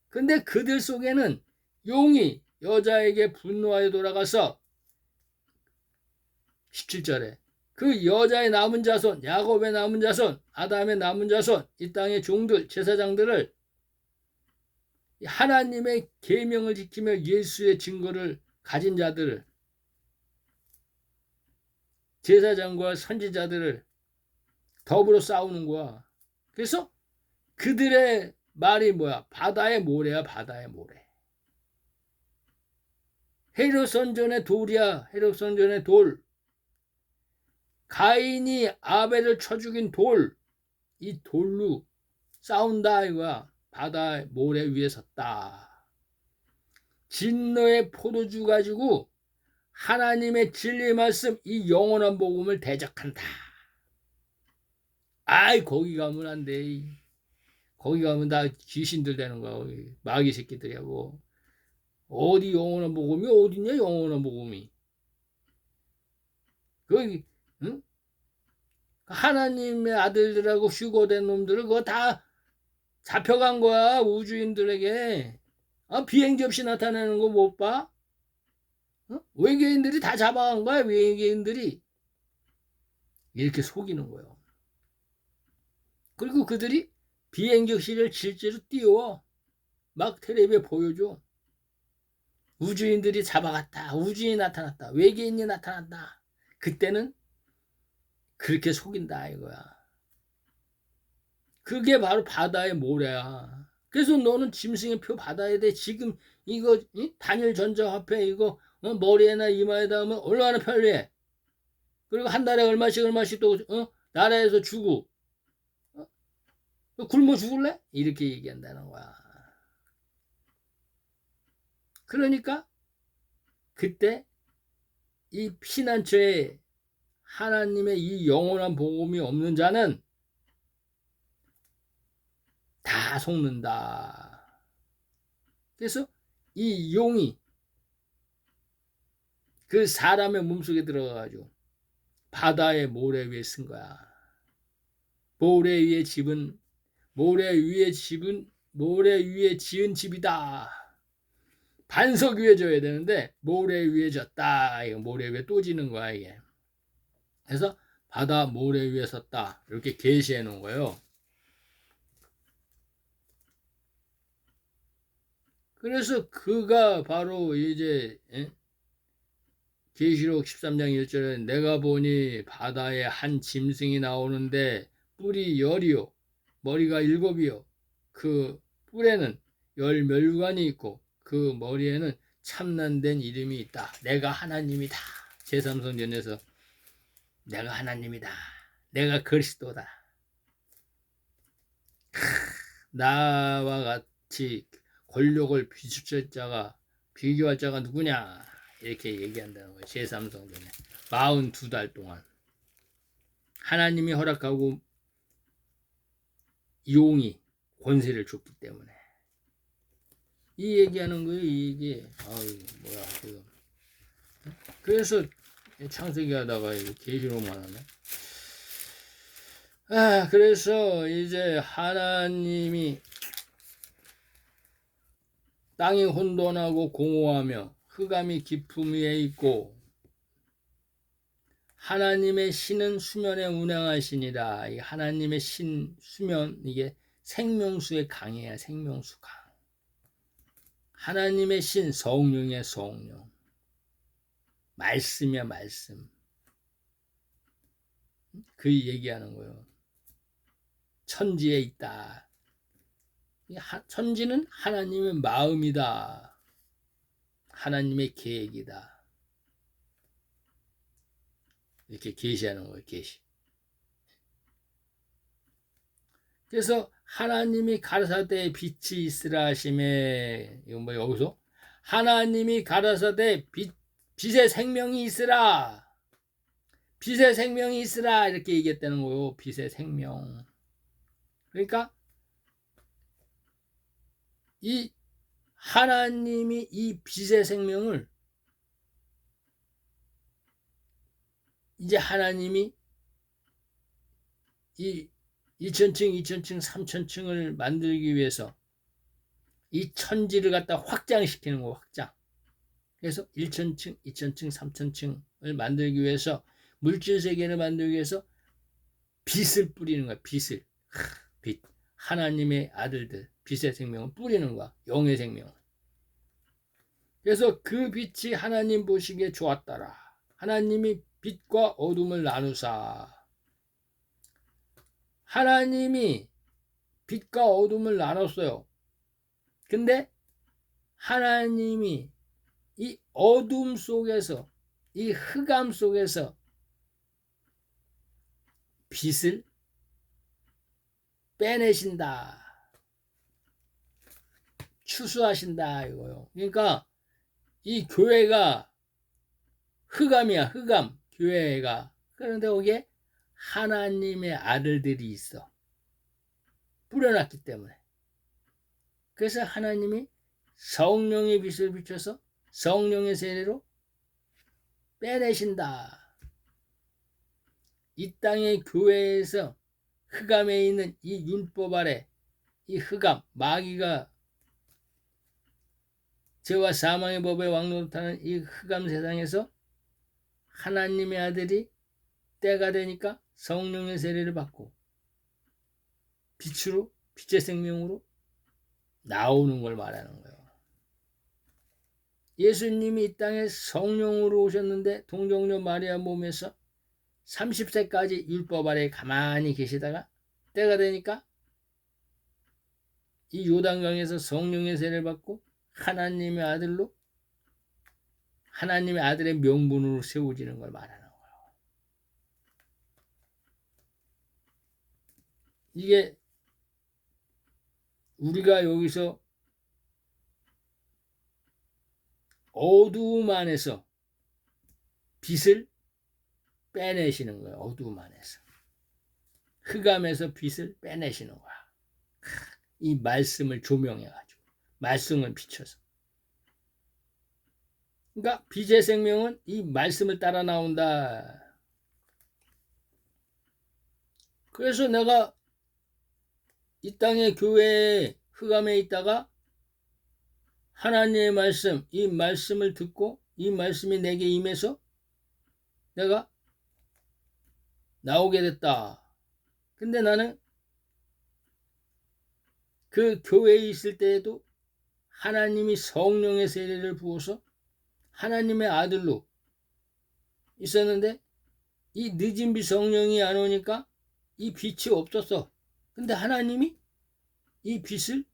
근데 그들 속에는 용이 여자에게 분노하여 돌아가서 17절에 그 여자의 남은 자손, 야곱의 남은 자손, 아담의 남은 자손, 이 땅의 종들, 제사장들을 하나님의 계명을 지키며 예수의 증거를 가진 자들을, 제사장과 선지자들을 더불어 싸우는 거야. 그래서 그들의 말이 뭐야? 바다의 모래야, 바다의 모래. 헤롯 선전의 돌이야, 헤롯 선전의 돌. 가인이 아벨을 쳐 죽인 돌, 이 돌로 싸운다 이거야. 바다의 모래 위에 섰다. 진노의 포도주 가지고 하나님의 진리의 말씀, 이 영원한 복음을 대적한다. 아이, 거기 가면 안 돼. 거기 가면 다 귀신들 되는 거야. 마귀 새끼들이하고. 어디 영원한 복음이 어딨냐, 영원한 복음이. 거기, 응? 하나님의 아들들하고 휴거된 놈들을 그거 다 잡혀간 거야, 우주인들에게. 비행기 없이 나타나는 거 못 봐? 외계인들이 다 잡아간 거야, 외계인들이. 이렇게 속이는 거예요. 그리고 그들이 비행격실을 실제로 띄워 막 텔레비에 보여줘. 우주인들이 잡아갔다, 우주인이 나타났다, 외계인이 나타났다. 그때는 그렇게 속인다 이거야. 그게 바로 바다의 모래야. 그래서 너는 짐승의 표 받아야 돼. 지금 이거 단일 전자화폐 이거 머리에나 이마에다 하면 얼마나 편리해. 그리고 한 달에 얼마씩 또 나라에서 주고 굶어 죽을래? 이렇게 얘기한다는 거야. 그러니까 그때 이 피난처에 하나님의 이 영원한 복음이 없는 자는 다 속는다. 그래서 이 용이 그 사람의 몸속에 들어가가지고 바다의 모래 위에 쓴 거야. 모래 위에 지은 집이다. 반석 위에 져야 되는데 모래 위에 졌다. 이거 모래 위에 또 지는 거야 이게. 그래서 바다 모래 위에 섰다. 이렇게 계시해 놓은 거예요. 그래서 그가 바로 이제 계시록 13장 1절에 내가 보니 바다에 한 짐승이 나오는데 뿔이 10이요 머리가 7이요 그 뿔에는 10멸관이 있고 그 머리에는 참난된 이름이 있다. 내가 하나님이다. 제3성전에서 내가 하나님이다. 내가 그리스도다. 나와 같이 권력을 비교할 자가 누구냐 이렇게 얘기한다는 거예요. 제3성전에 42달 동안 하나님이 허락하고 용이 권세를 줬기 때문에 이 얘기하는 거예요. 이게 뭐야 지금. 그래서 창세기 하다가 계시록만 하네. 그래서 이제 하나님이 땅이 혼돈하고 공허하며 흑암이 깊음 위에 있고 하나님의 신은 수면에 운행하시니라. 이 하나님의 신, 수면, 이게 생명수의 강이야. 생명수 강. 하나님의 신, 성령의 성령. 말씀이야, 말씀. 그 얘기하는 거예요. 천지에 있다. 천지는 하나님의 마음이다. 하나님의 계획이다. 이렇게 계시하는 거예요. 계시. 그래서 하나님이 가라사대 빛이 있으라 하심에, 이건 뭐 여기서 하나님이 가라사대 빛의 생명이 있으라. 빛의 생명이 있으라 이렇게 얘기했다는 거예요. 빛의 생명. 그러니까 이 하나님이 이 빛의 생명을 이제 하나님이 이 1천층, 2천층, 3천층을 만들기 위해서 이 천지를 갖다 확장시키는 거, 확장. 그래서 1천층, 2천층, 3천층을 만들기 위해서, 물질 세계를 만들기 위해서 빛을 뿌리는 거야. 빛을. 빛. 하나님의 아들들, 빛의 생명을 뿌리는 거야. 영의 생명을. 그래서 그 빛이 하나님 보시기에 좋았더라. 하나님이 빛과 어둠을 나누사. 하나님이 빛과 어둠을 나눴어요. 근데 하나님이 이 어둠 속에서, 이 흑암 속에서 빛을 빼내신다. 추수하신다 이거요. 그러니까 이 교회가 흑암이야. 흑암. 교회가. 그런데 거기에 하나님의 아들들이 있어. 뿌려놨기 때문에. 그래서 하나님이 성령의 빛을 비춰서 성령의 세례로 빼내신다. 이 땅의 교회에서 흑암에 있는 이 율법 아래 이 흑암, 마귀가 죄와 사망의 법에 왕노릇하는 이 흑암 세상에서 하나님의 아들이 때가 되니까 성령의 세례를 받고 빛으로, 빛의 생명으로 나오는 걸 말하는 거예요. 예수님이 이 땅에 성령으로 오셨는데 동정녀 마리아 몸에서 30세까지 율법 아래 가만히 계시다가 때가 되니까 이 요단강에서 성령의 세례를 받고 하나님의 아들로, 하나님의 아들의 명분으로 세워지는 걸 말하는 거예요. 이게 우리가 여기서 어두움 안에서 빛을 빼내시는 거예요. 어두움 안에서. 흑암에서 빛을 빼내시는 거야. 이 말씀을 조명해가지고. 말씀을 비춰서. 그러니까 빛의 생명은 이 말씀을 따라 나온다. 그래서 내가 이 땅의 교회에 흑암에 있다가 하나님의 말씀, 이 말씀을 듣고 이 말씀이 내게 임해서 내가 나오게 됐다. 근데 나는 그 교회에 있을 때에도 하나님이 성령의 세례를 부어서 하나님의 아들로 있었는데 이 늦은 빛 성령이 안 오니까 이 빛이 없었어. 근데 하나님이 이 빛을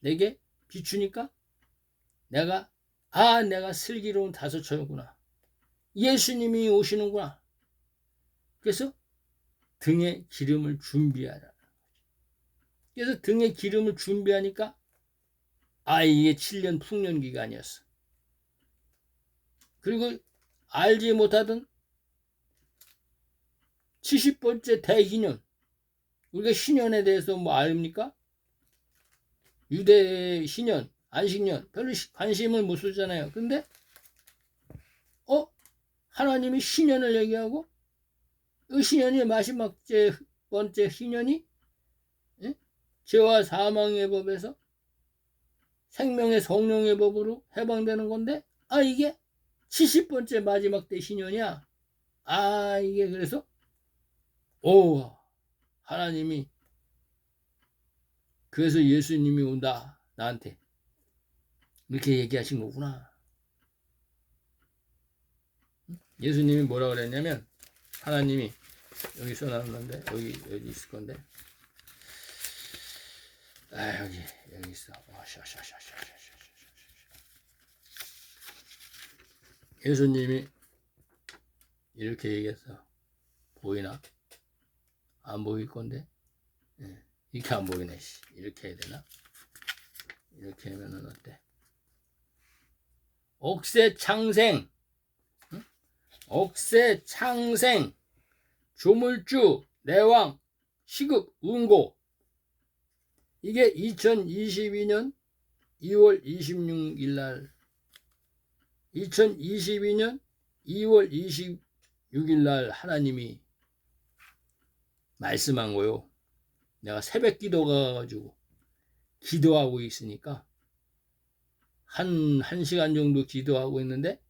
내게 비추니까 내가 슬기로운 다섯처였구나. 예수님이 오시는구나. 그래서 등에 기름을 준비하라. 그래서 등에 기름을 준비하니까 이게 7년 풍년 기간이었어. 그리고 알지 못하던 70번째 대희년. 우리가 희년에 대해서 뭐 압니까? 유대 희년, 안식년 별로 관심을 못 쓰잖아요. 근데 하나님이 희년을 얘기하고 이 희년이 마지막 번째 희년이 죄와 사망의 법에서 생명의 성령의 법으로 해방되는 건데 이게 70번째 마지막 때 희년이야. 이게 그래서 오, 하나님이 그래서 예수님이 온다 나한테 이렇게 얘기하신 거구나. 예수님이 뭐라 그랬냐면, 하나님이 여기 써놨는데 여기 있을 건데, 여기 있어. 예수님이 이렇게 얘기했어. 보이나? 안 보일 건데? 이렇게 안 보이네. 이렇게 해야 되나? 이렇게 하면은 어때? 옥새창생, 옥새창생, 조물주, 내왕, 시급, 운고. 이게 2022년 2월 26일 날, 2022년 2월 26일 날 하나님이 말씀한 거요. 내가 새벽 기도 가가지고 기도하고 있으니까 한 시간 정도 기도하고 있는데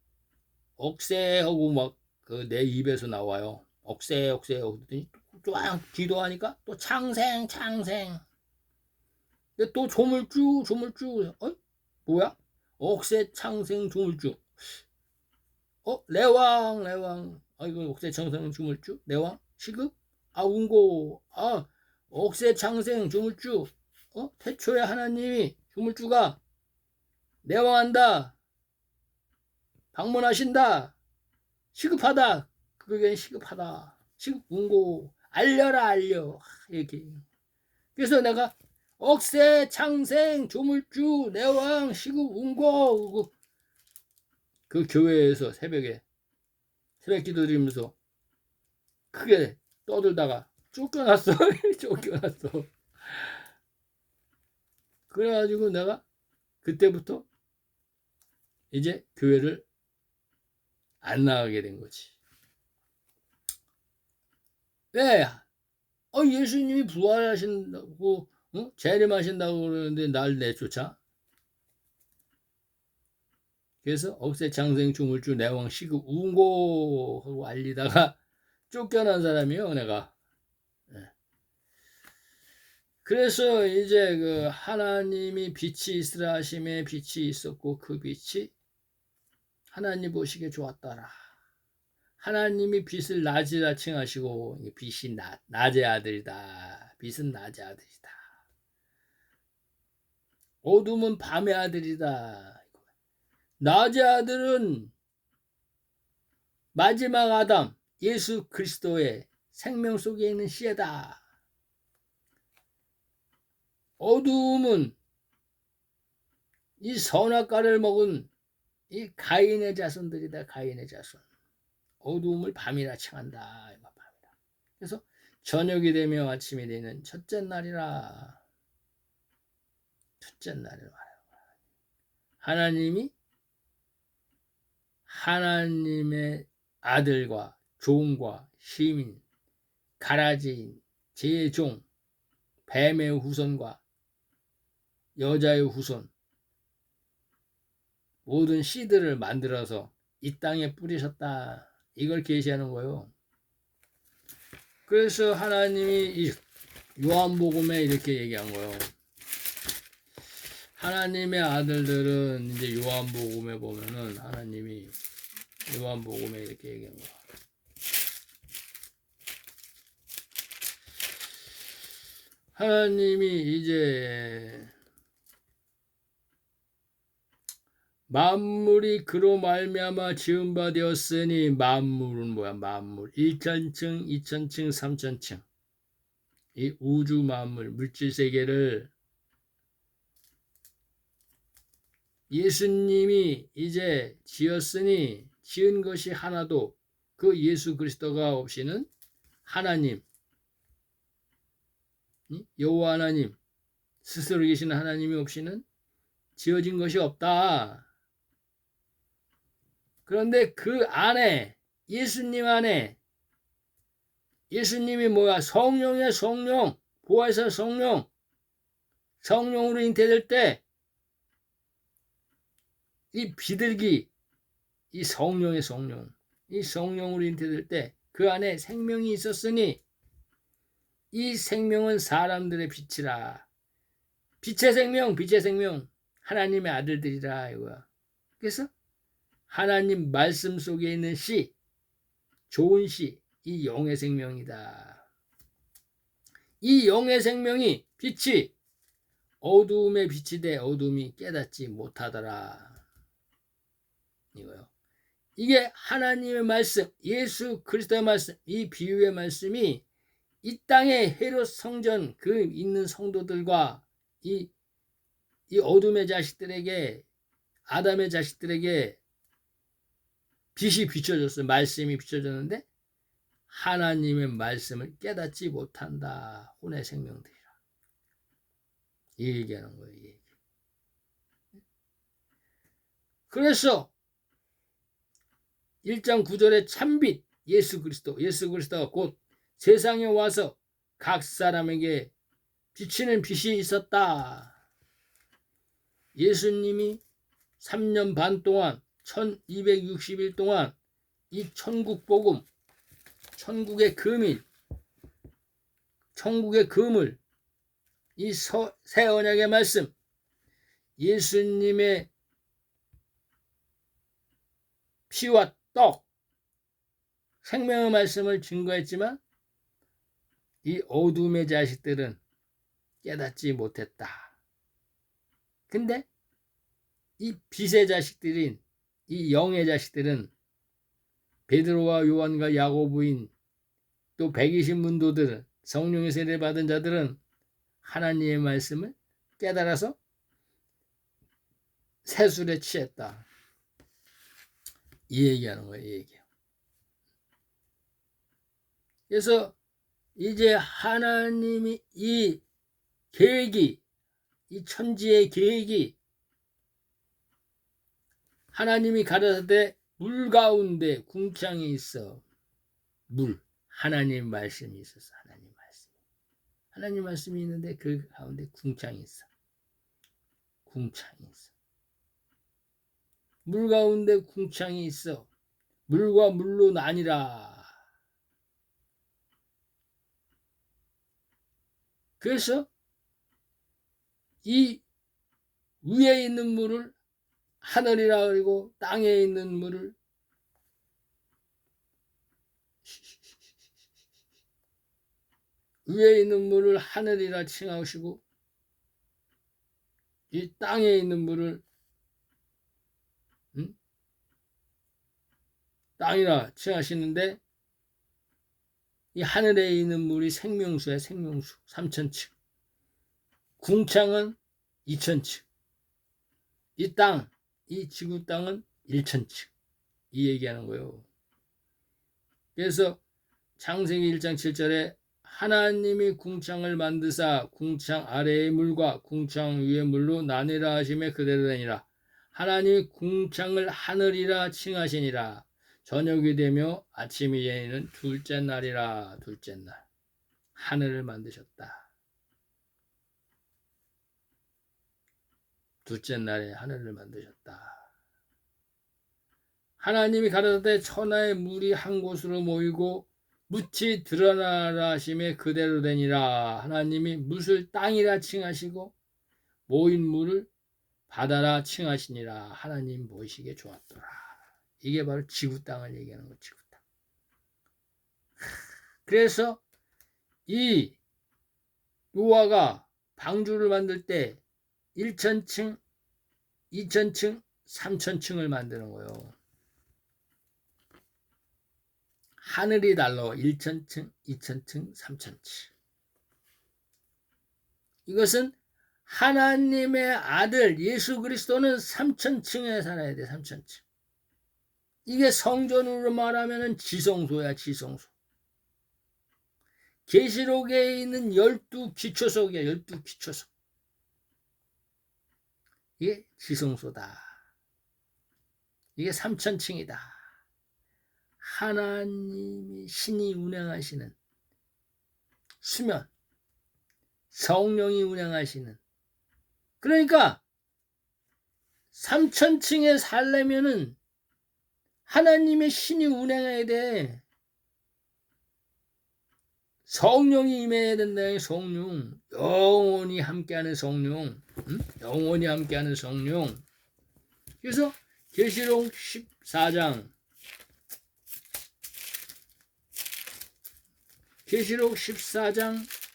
억새하고 막 그 내 입에서 나와요. 억새 하고 그랬더니 또 기도하니까 또 창생. 근데 또 조물주. 뭐야? 억새 창생 조물주. 내왕. 이거 억새 창생 조물주. 내왕 시급. 운고. 억새 창생 조물주. 태초에 하나님이 조물주가 내왕한다. 방문하신다. 시급하다. 그게 시급하다. 시급 운고. 알려. 이렇게. 그래서 내가 억새 창생 조물주 내왕 시급 운고 그 교회에서 새벽에 새벽 기도 드리면서 크게 떠들다가 쫓겨났어. 그래가지고 내가 그때부터 이제 교회를 안 나가게 된 거지. 왜? 예수님이 부활하신다고 재림하신다고 그러는데 날 내쫓아? 그래서 억새창생 조물주 내왕 시급 운고 하고 알리다가 쫓겨난 사람이요, 내가. 그래서 이제 그 하나님이 빛이 있으라 하심에 빛이 있었고 그 빛이 하나님 보시기에 좋았더라. 하나님이 빛을 낮이라 칭하시고 빛이 낮의 아들이다. 빛은 낮의 아들이다. 어둠은 밤의 아들이다. 낮의 아들은 마지막 아담 예수 그리스도의 생명 속에 있는 씨다. 어둠은 이 선악과를 먹은 이 가인의 자손들이다. 가인의 자손. 어두움을 밤이라 칭한다. 그래서 저녁이 되며 아침이 되는 첫째 날이라. 첫째 날이라. 하나님이 하나님의 아들과 종과 시민, 가라지인, 제종, 뱀의 후손과 여자의 후손, 모든 씨들을 만들어서 이 땅에 뿌리셨다. 이걸 계시하는 거예요. 그래서 하나님이 요한복음에 이렇게 얘기한 거예요. 하나님의 아들들은 이제 요한복음에 보면은 하나님이 요한복음에 이렇게 얘기한 거야. 하나님이 이제 만물이 그로 말미암아 지은 바 되었으니, 만물은 뭐야? 만물 1천층, 2천층, 3천층 이 우주 만물 물질 세계를 예수님이 이제 지었으니, 지은 것이 하나도 그 예수 그리스도가 없이는 하나님, 여호와 하나님 스스로 계시는 하나님이 없이는 지어진 것이 없다. 그런데 그 안에, 예수님 안에, 예수님이 뭐야? 성령의 성령, 부활사 성령, 성령으로 잉태될 때 이 비둘기, 이 성령의 성령, 이 성령으로 잉태될 때 그 안에 생명이 있었으니 이 생명은 사람들의 빛이라. 빛의 생명, 하나님의 아들들이라 이거야. 그래서 하나님 말씀 속에 있는 씨, 좋은 씨, 이 영의 생명이다. 이 영의 생명이 빛이 어두움의 빛이 돼 어두움이 깨닫지 못하더라. 이거요. 이게 하나님의 말씀, 예수 그리스도의 말씀, 이 비유의 말씀이 이 땅의 헤롯 성전 그 있는 성도들과 이 어둠의 자식들에게, 아담의 자식들에게 빛이 비춰졌어요. 말씀이 비춰졌는데 하나님의 말씀을 깨닫지 못한다. 혼의 생명들이라. 이 얘기하는 거예요. 이 얘기. 그래서 1장 9절에 참빛 예수 그리스도가 곧 세상에 와서 각 사람에게 비치는 빛이 있었다. 예수님이 3년 반 동안 1260일 동안 이 천국 복음, 천국의 금을, 이 새 언약의 말씀, 예수님의 피와 떡, 생명의 말씀을 증거했지만 이 어둠의 자식들은 깨닫지 못했다. 근데 이 빛의 자식들인 이 영의 자식들은 베드로와 요한과 야고보인 또 120문도들, 성령의 세례를 받은 자들은 하나님의 말씀을 깨달아서 세술에 취했다. 이 얘기하는 거예요. 이 얘기요. 그래서 이제 하나님이 이 계획이, 이 천지의 계획이 하나님이 가라사대 물 가운데 궁창이 있어. 물, 하나님 말씀이 있었어. 하나님 말씀이 있는데 그 가운데 궁창이 있어. 물 가운데 궁창이 있어. 물과 물로 나뉘라. 그래서 이 위에 있는 물을 하늘이라 그리고 땅에 있는 물을 위에 있는 물을 하늘이라 칭하시고 이 땅에 있는 물을 땅이라 칭하시는데 이 하늘에 있는 물이 생명수야. 생명수 3,000층, 궁창은 2,000층, 이 땅, 이 지구 땅은 1,000층. 이 얘기하는 거예요. 그래서 창세기 1장 7절에 하나님이 궁창을 만드사 궁창 아래의 물과 궁창 위의 물로 나뉘라 하심에 그대로 되니라. 하나님이 궁창을 하늘이라 칭하시니라. 저녁이 되며 아침이 되는 둘째 날이라. 둘째 날 하늘을 만드셨다. 둘째 날에 하늘을 만드셨다. 하나님이 가라사대 천하의 물이 한 곳으로 모이고 묻이 드러나라 하심에 그대로 되니라. 하나님이 묻을 땅이라 칭하시고 모인 물을 바다라 칭하시니라. 하나님 보시기에 좋았더라. 이게 바로 지구 땅을 얘기하는 거. 지구 땅. 그래서 이 노아가 방주를 만들 때 1,000층, 2,000층, 3,000층을 만드는 거예요. 하늘이 달라. 1,000층, 2,000층, 3,000층. 이것은 하나님의 아들 예수 그리스도는 3,000층에 살아야 돼. 3,000층. 이게 성전으로 말하면 지성소야. 지성소. 계시록에 있는 12기초석이야. 12기초석. 이게 지성소다. 이게 3,000층이다. 하나님이 신이 운행하시는 수면, 성령이 운행하시는. 그러니까 3,000층에 살려면은 하나님의 신이 운행해야 돼. 성령이 임해야 된다. 성령. 영원히 함께하는 성령. 응? 영원히 함께하는 성령. 그래서 계시록 14장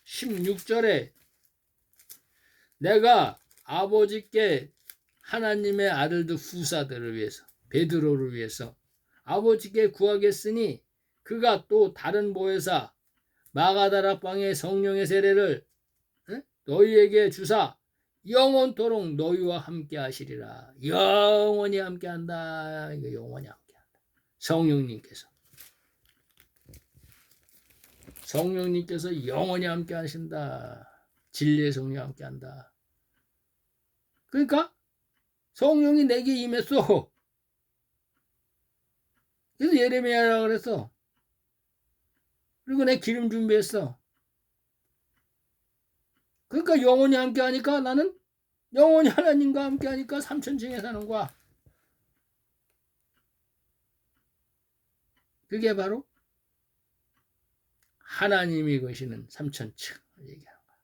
16절에 내가 아버지께 하나님의 아들들 후사들을 위해서 베드로를 위해서 아버지께 구하겠으니 그가 또 다른 보혜사 마가다락방의 성령의 세례를 너희에게 주사 영원토록 너희와 함께 하시리라. 영원히 함께 한다. 이거 영원히 함께 한다. 성령님께서 영원히 함께 하신다. 진리의 성령 함께 한다. 그러니까 성령이 내게 임했어. 그래서 예레미야라고 그랬어. 그리고 내 기름 준비했어. 그러니까 영원히 함께 하니까 나는 영원히 하나님과 함께 하니까 3000층에 사는 거야. 그게 바로 하나님이 거시는 3000층을 얘기하는 거야.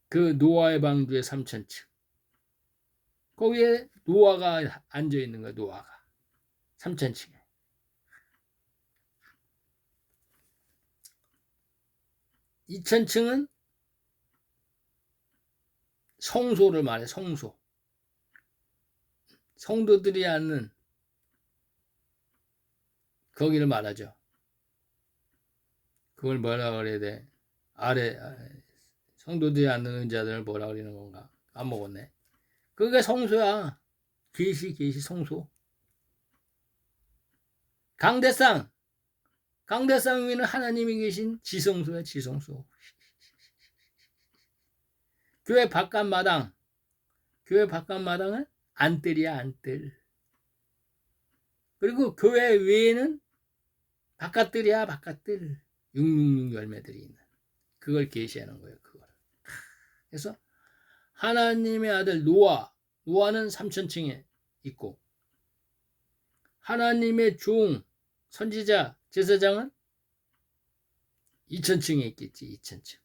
그 노아의 방주의 3000층. 거기에 노아가 앉아 있는 거야. 노아가 3000층에. 2000층은 성소를 말해. 성소. 성도들이 앉는 거기를 말하죠. 그걸 뭐라 그래야 돼? 아래 성도들이 앉는 은자들을 뭐라 그러는 건가? 까먹었네. 그게 성소야. 계시 성소. 강대상 위는 하나님이 계신 지성소야. 지성소. 교회 바깥마당은 안뜰이야. 안뜰. 그리고 교회 외에는 바깥뜰이야. 바깥뜰. 666 열매들이 있는. 그걸 계시하는 거예요. 그걸. 그래서 하나님의 아들 노아는 3000층에 있고, 하나님의 종 선지자 제사장은 2000층에 있겠지. 2000층.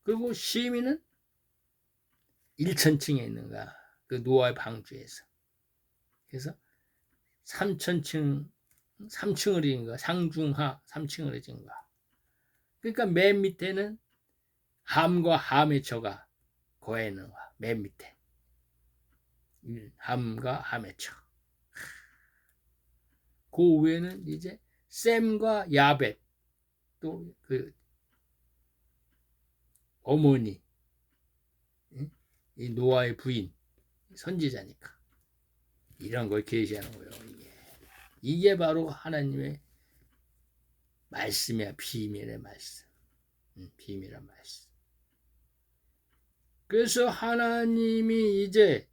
그리고 시민은 1000층에 있는 거야. 그 노아의 방주에서. 그래서 3000층 3층을 이은 거야. 상중하 3층을 지은 거야. 그러니까 맨 밑에는 함과 함의 처가 거해 있는 거야. 맨 밑에. 함과 함의 처. 그 위에는 이제 셈과 야벳, 또 그 어머니, 이 노아의 부인, 선지자니까 이런 걸 계시하는 거예요. 이게 바로 하나님의 말씀이야. 비밀의 말씀. 비밀의 말씀. 그래서 하나님이 이제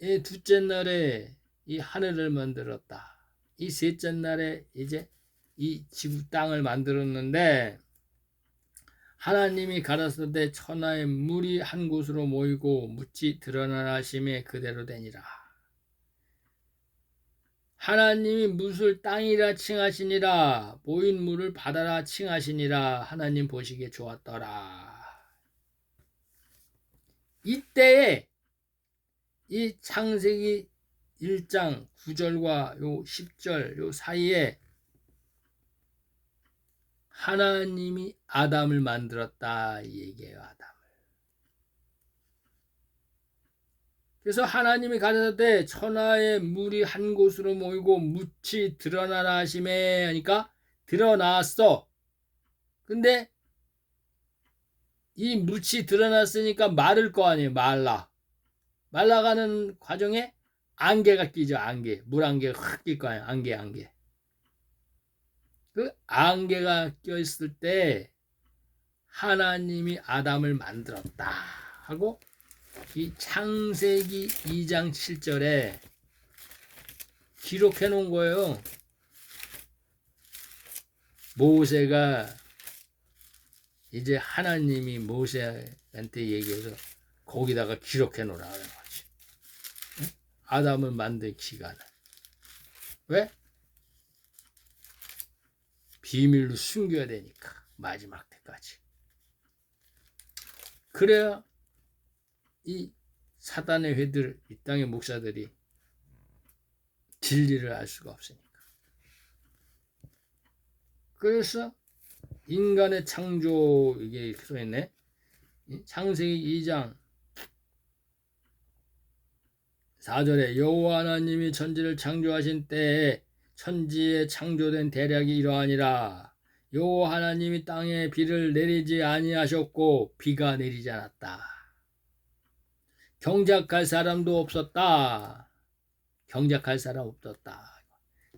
이 둘째 날에 이 하늘을 만들었다. 이 셋째 날에 이제 이 지구 땅을 만들었는데, 하나님이 가라사대 천하의 물이 한 곳으로 모이고 묻지 드러나라 하심에 그대로 되니라. 하나님이 무술 땅이라 칭하시니라. 모인 물을 바다라 칭하시니라. 하나님 보시기에 좋았더라. 이때에 이 창세기 1장 9절과 요 10절 요 사이에 하나님이 아담을 만들었다 이 얘기예요. 아담을. 그래서 하나님이 가라사대 천하의 물이 한 곳으로 모이고 묻이 드러나라 하심에 하니까 드러났어. 근데 이 묻이 드러났으니까 마를 거 아니에요. 말라가는 과정에 안개가 끼죠. 안개. 물 안개가 확 낄 거 아니에요. 안개. 그 안개가 껴있을 때 하나님이 아담을 만들었다 하고 이 창세기 2장 7절에 기록해 놓은 거예요. 모세가 이제 하나님이 모세한테 얘기해서 거기다가 기록해 놓으라 그런 거지. 아담을 만들기가 왜? 비밀로 숨겨야 되니까 마지막 때까지. 그래야 이 사단의 회들, 이 땅의 목사들이 진리를 알 수가 없으니까. 그래서 인간의 창조, 이게 써있네. 창세기 2장 4절에 여호와 하나님이 천지를 창조하신 때에 천지에 창조된 대략이 이러하니라. 여호와 하나님이 땅에 비를 내리지 아니하셨고 비가 내리지 않았다. 경작할 사람도 없었다. 경작할 사람 없었다.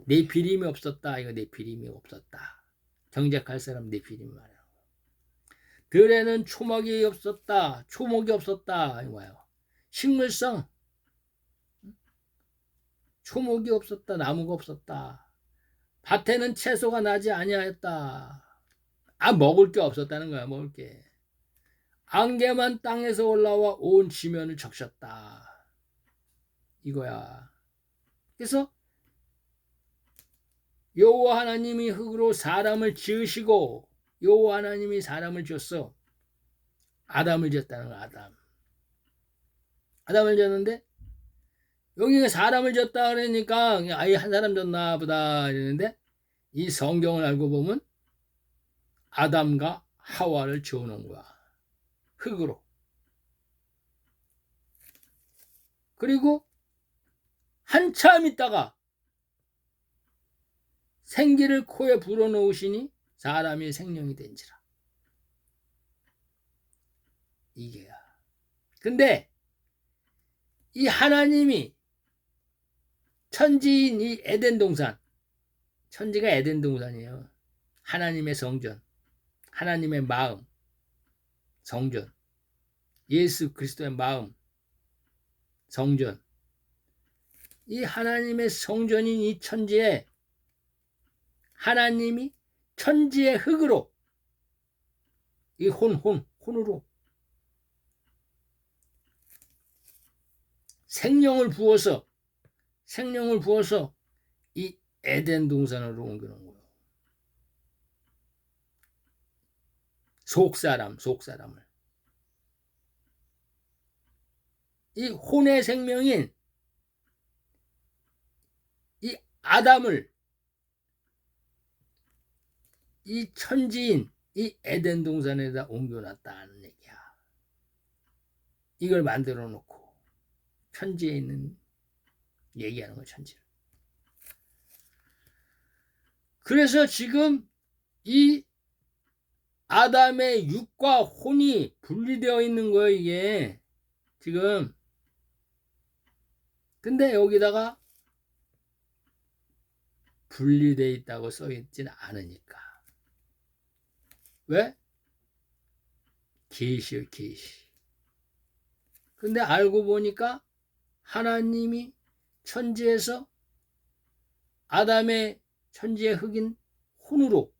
네피림이 없었다. 이거 네피림이 없었다. 경작할 사람 네피림 말이야. 들에는 초목이 없었다. 초목이 없었다. 이거예요. 식물성 초목이 없었다. 나무가 없었다. 밭에는 채소가 나지 아니하였다. 먹을 게 없었다는 거야. 먹을 게. 안개만 땅에서 올라와 온 지면을 적셨다. 이거야. 그래서 여호와 하나님이 흙으로 사람을 지으시고 여호와 하나님이 사람을 지었어. 아담을 지었다는 거야. 아담을 지었는데 여기가 사람을 지었다 그러니까 아예 한 사람 졌나 보다 이러는데 이 성경을 알고 보면 아담과 하와를 지어놓은 거야. 흙으로. 그리고 한참 있다가 생기를 코에 불어넣으시니 사람이 생명이 된지라. 이게야. 근데 이 하나님이 천지인 이 에덴 동산, 천지가 에덴 동산이에요. 하나님의 성전, 하나님의 마음, 성전, 예수 그리스도의 마음, 성전. 이 하나님의 성전인 이 천지에 하나님이 천지의 흙으로 이 혼으로 생명을 부어서 이 에덴 동산으로 옮겨놓은 거예요. 속사람을. 이 혼의 생명인 이 아담을 이 천지인 이 에덴 동산에다 옮겨놨다는 얘기야. 이걸 만들어 놓고 천지에 있는 얘기하는 거야, 천지를. 그래서 지금 이 아담의 육과 혼이 분리되어 있는 거예요, 이게. 지금. 근데 여기다가 분리되어 있다고 써있지는 않으니까. 왜? 계시요, 계시. 근데 알고 보니까 하나님이 천지에서 아담의 천지의 흙인 혼으로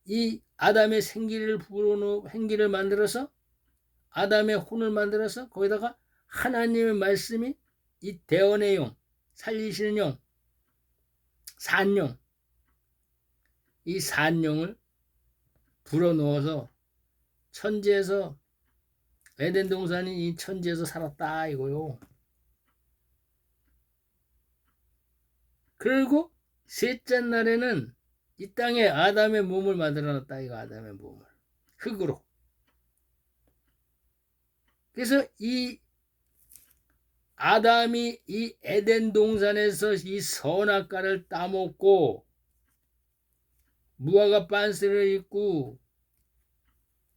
이 아담의 생기를 만들어서 아담의 혼을 만들어서 거기다가 하나님의 말씀이 이 대언의 용, 살리시는 용, 산용, 이 산용을 불어넣어서 천지에서 에덴 동산이 이 천지에서 살았다 이거요. 그리고 셋째 날에는 이 땅에 아담의 몸을 만들어놨다 이거. 아담의 몸을 흙으로. 그래서 이 아담이 이 에덴 동산에서 이 선악과를 따먹고 무화과 빤스를 입고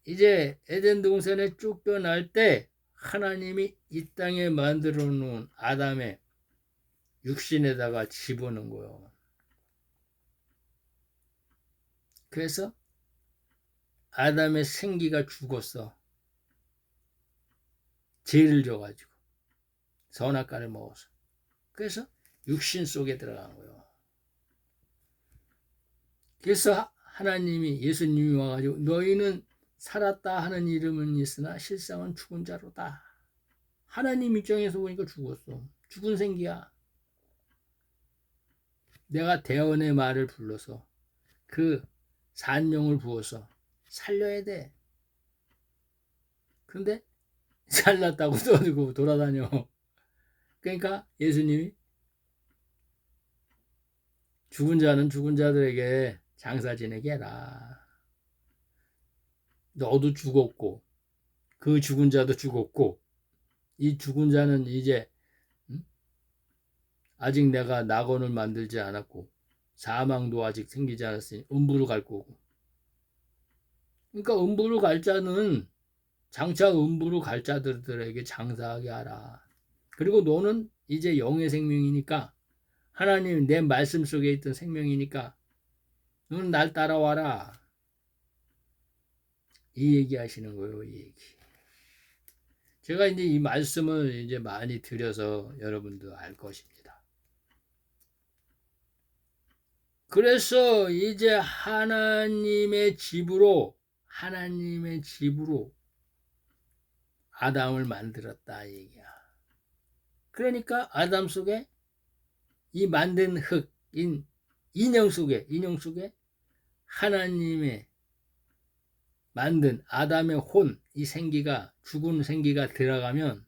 이제 에덴 동산에 쫓겨날 때 하나님이 이 땅에 만들어 놓은 아담의 육신에다가 집어넣은 거예요. 그래서 아담의 생기가 죽었어. 죄를 져가지고 선악과를 먹어서. 그래서 육신 속에 들어간 거예요. 그래서 하나님이 예수님이 와가지고 너희는 살았다 하는 이름은 있으나 실상은 죽은 자로다. 하나님 입장에서 보니까 죽었어. 죽은 생기야. 내가 대언의 말을 불러서 그 산용을 부어서 살려야 돼. 근데 잘났다고 떠들고 돌아다녀. 그러니까 예수님이 죽은 자는 죽은 자들에게 장사 지내게 해라. 너도 죽었고 그 죽은 자도 죽었고 이 죽은 자는 이제 아직 내가 낙원을 만들지 않았고 사망도 아직 생기지 않았으니 음부로 갈 거고. 그러니까 음부로 갈 자는 장차 음부로 갈 자들에게 장사하게 하라. 그리고 너는 이제 영의 생명이니까 하나님 내 말씀 속에 있던 생명이니까 너는 날 따라와라. 이 얘기 하시는 거예요. 이 얘기. 제가 이제 이 말씀을 이제 많이 드려서 여러분도 알 것입니다. 그래서 이제 하나님의 집으로 아담을 만들었다 이 얘기야. 그러니까 아담 속에 이 만든 흙인 인형 속에 하나님의 만든 아담의 혼, 이 생기가 죽은 생기가 들어가면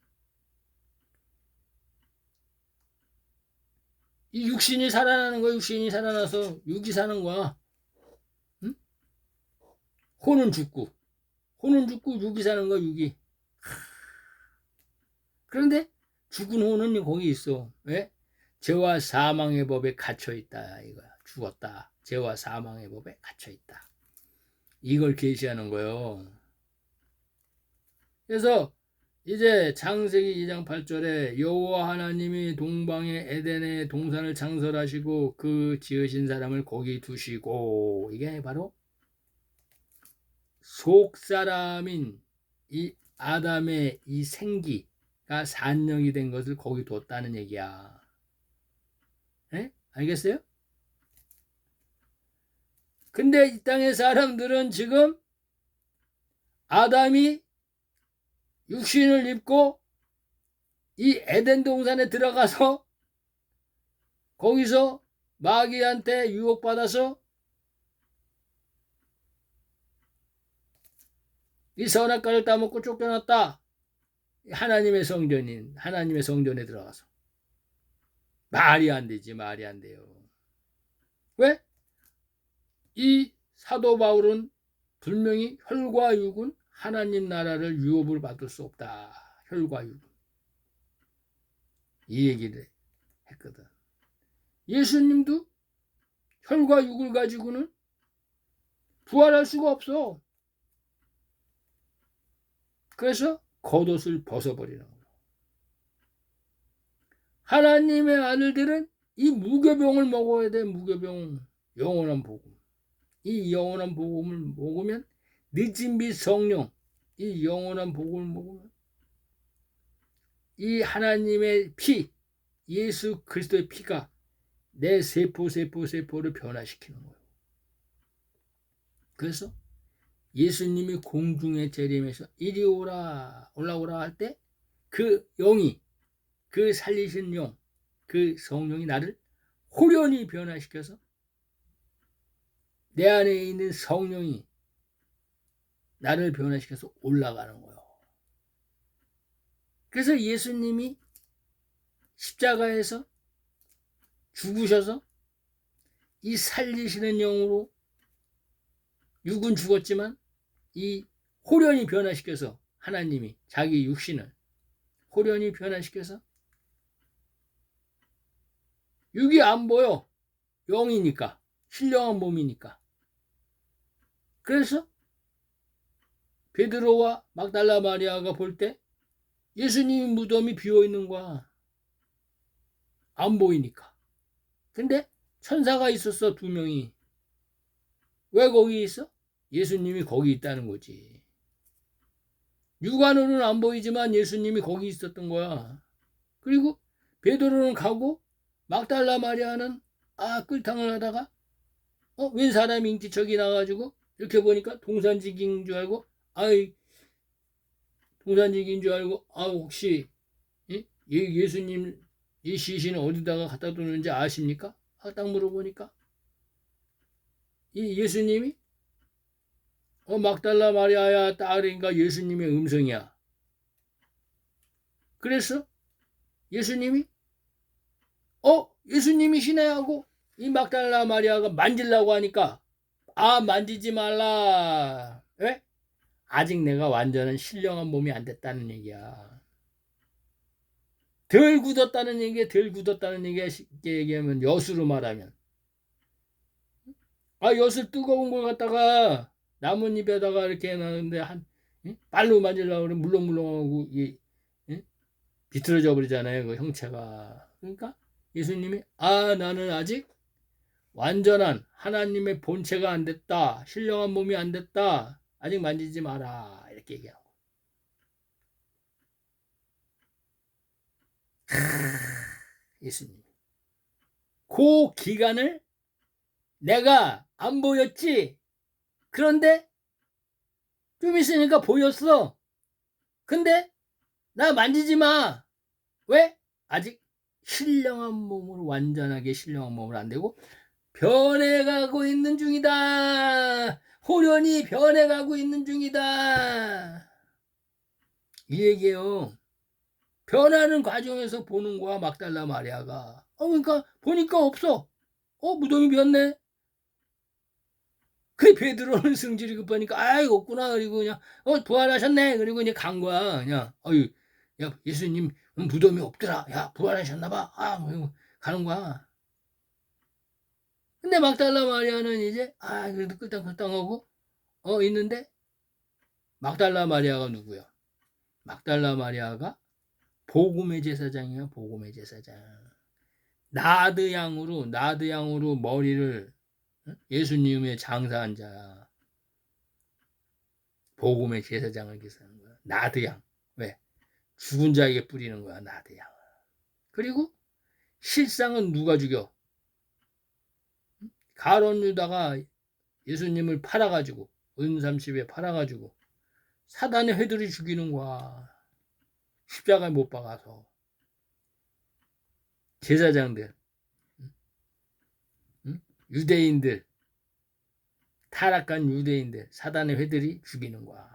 이 육신이 살아나는 거야. 육신이 살아나서 육이 사는 거야. 응? 혼은 죽고 육이 사는 거야. 육이. 그런데 죽은 혼은 거기 있어. 왜? 죄와 사망의 법에 갇혀 있다 이거야. 죽었다. 죄와 사망의 법에 갇혀 있다. 이걸 계시하는 거예요. 그래서 이제 창세기 2장 8절에 여호와 하나님이 동방의 에덴에 동산을 창설하시고 그 지으신 사람을 거기 두시고, 이게 바로 속사람인 이 아담의 이 생기가 산령이 된 것을 거기 뒀다는 얘기야. 에? 알겠어요? 근데 이 땅의 사람들은 지금 아담이 육신을 입고 이 에덴 동산에 들어가서 거기서 마귀한테 유혹받아서 이 선악과를 따먹고 쫓겨났다. 하나님의 성전에 들어가서. 말이 안 되지. 말이 안 돼요. 왜? 이 사도 바울은 분명히 혈과 육은 하나님 나라를 유업을 받을 수 없다. 혈과 육은. 이 얘기를 했거든. 예수님도 혈과 육을 가지고는 부활할 수가 없어. 그래서 겉옷을 벗어버리는 거예요. 하나님의 아들들은 이 무교병을 먹어야 돼. 무교병. 영원한 복음. 이 영원한 복음을 먹으면 늦은 빛 성령, 이 영원한 복음을 먹으면 이 하나님의 피, 예수 그리스도의 피가 내 세포를 변화시키는 거예요. 그래서 예수님이 공중에 재림해서 이리 올라오라 할 때 그 영이, 그 살리신 영, 그 성령이 나를 호련히 변화시켜서 내 안에 있는 성령이 나를 변화시켜서 올라가는 거예요. 그래서 예수님이 십자가에서 죽으셔서 이 살리시는 영으로 육은 죽었지만 이 호련히 변화시켜서 하나님이 자기 육신을 호련히 변화시켜서 육이 안 보여. 영이니까. 신령한 몸이니까. 그래서 베드로와 막달라 마리아가 볼 때 예수님 무덤이 비어있는 거야. 안 보이니까. 근데 천사가 있었어. 2명이. 왜 거기 있어? 예수님이 거기 있다는 거지. 육안으로는 안 보이지만 예수님이 거기 있었던 거야. 그리고 베드로는 가고 막달라 마리아는 끌탕을 하다가 웬 사람이 인기척이 나가지고 이렇게 보니까 동산직인 줄 알고 혹시 예수님 이 시신을 어디다가 갖다 두는지 아십니까? 딱 물어보니까 이 예수님이 막달라 마리아야 딸인가 예수님의 음성이야. 그래서 예수님이 예수님이시네 하고 이 막달라 마리아가 만지려고 하니까 만지지 말라. 왜? 아직 내가 완전한 신령한 몸이 안 됐다는 얘기야. 덜 굳었다는 얘기야. 덜 굳었다는 얘기야. 쉽게 얘기하면 엿으로 말하면 엿을 뜨거운 걸 갖다가 나뭇잎에다가 이렇게 해놨는데 발로 만지려고 그러면 물렁물렁하고 비틀어져 버리잖아요. 그 형체가. 그러니까 예수님이 나는 아직 완전한 하나님의 본체가 안 됐다. 신령한 몸이 안 됐다. 아직 만지지 마라. 이렇게 얘기하고. 예수님. 그 기간을 내가 안 보였지. 그런데 좀 있으니까 보였어. 근데 나 만지지 마. 왜? 아직 신령한 몸으로 완전하게 신령한 몸으로 안 되고 변해가고 있는 중이다. 호련히 변해가고 있는 중이다. 이 얘기예요. 변하는 과정에서 보는 거야 막달라 마리아가. 그러니까 보니까 없어. 무덤이 비었네. 그 베드로는 성질이 급하니까 없구나. 그리고 그냥 부활하셨네. 그리고 그냥 간 거야. 그냥 야 예수님 무덤이 없더라. 야 부활하셨나봐. 가는 거야. 근데 막달라 마리아는 이제 그래도 끌당끌당하고 있는데 막달라 마리아가 누구야? 막달라 마리아가 복음의 제사장이야. 복음의 제사장. 나드 양으로 머리를 예수님의 장사한 자야. 복음의 제사장을 기사하는 거야. 나드양. 왜? 죽은 자에게 뿌리는 거야. 나드양. 그리고 실상은 누가 죽여? 가룟 유다가 예수님을 팔아가지고 은삼십에 팔아가지고 사단의 회들이 죽이는 거야. 십자가에 못 박아서. 제사장들, 유대인들, 타락한 유대인들, 사단의 회들이 죽이는 거야.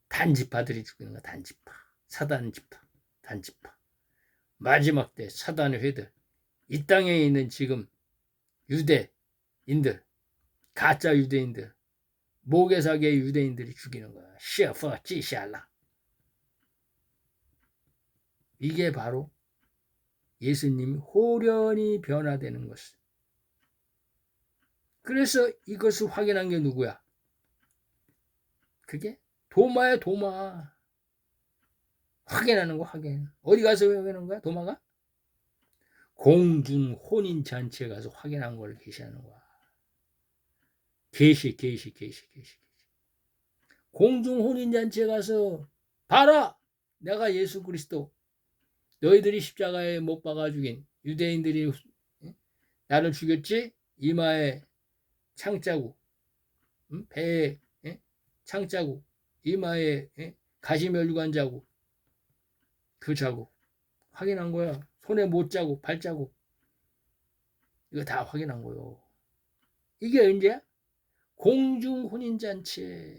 단지파들이 죽이는 거야. 단지파. 사단 지파. 단지파. 마지막 때 사단의 회들. 이 땅에 있는 지금 유대인들, 가짜 유대인들, 모개사계 유대인들이 죽이는 거야. 셰퍼 찌샬라. 이게 바로 예수님이 호련히 변화되는 것을. 그래서 이것을 확인한 게 누구야? 그게 도마야. 도마. 확인하는 거 확인. 어디 가서 확인하는 거야? 도마가? 공중 혼인잔치에 가서 확인한 걸 계시하는 거야. 계시. 공중 혼인잔치에 가서 봐라. 내가 예수 그리스도. 너희들이 십자가에 못 박아 죽인 유대인들이 나를 죽였지? 이마에 창자국, 배에 창자국, 이마에 가시면류관 자국, 그 자국 확인한 거야. 손에 못 자국, 발자국. 이거 다 확인한 거요. 이게 언제야? 공중 혼인잔치에.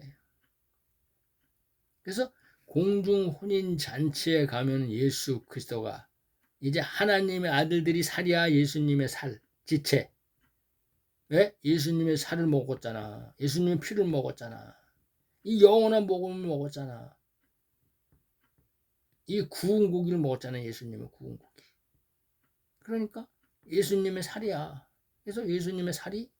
그래서 공중 혼인잔치에 가면 예수 그리스도가 이제 하나님의 아들들이 살이야. 예수님의 살, 지체. 왜? 예수님의 살을 먹었잖아. 예수님의 피를 먹었잖아. 이 영원한 복음을 먹었잖아. 이 구운 고기를 먹었잖아. 예수님의 구운 고기. 그러니까 예수님의 살이야. 그래서 예수님의 살이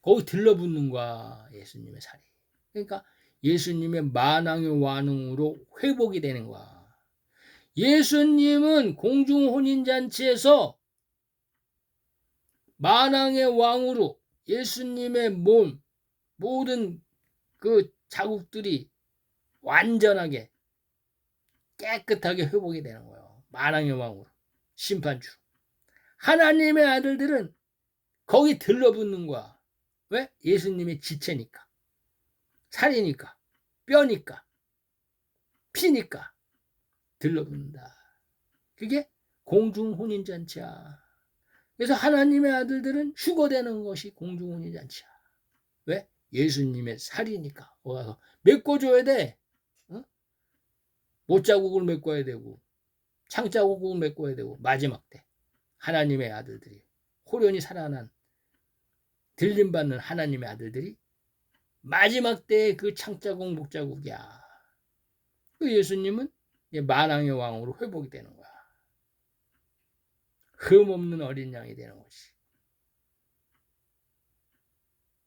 거기 들러붙는 거야. 예수님의 살이. 그러니까 예수님의 만왕의 왕으로 회복이 되는 거야. 예수님은 공중혼인잔치에서 만왕의 왕으로 예수님의 몸 모든 그 자국들이 완전하게 깨끗하게 회복이 되는 거예요. 만왕의 왕으로. 심판주. 하나님의 아들들은 거기 들러붙는 거야. 왜? 예수님의 지체니까. 살이니까. 뼈니까. 피니까. 들러붙는다. 그게 공중혼인잔치야. 그래서 하나님의 아들들은 휴거되는 것이 공중혼인잔치야. 왜? 예수님의 살이니까. 와서 메꿔줘야 돼. 어? 못자국을 메꿔야 되고 창자국을 메꿔야 되고 마지막 때 하나님의 아들들이 호련히 살아난 들림받는 하나님의 아들들이 마지막 때의 그 창자국 목자국이야. 그 예수님은 만왕의 왕으로 회복이 되는 거야. 흠없는 어린 양이 되는 거지.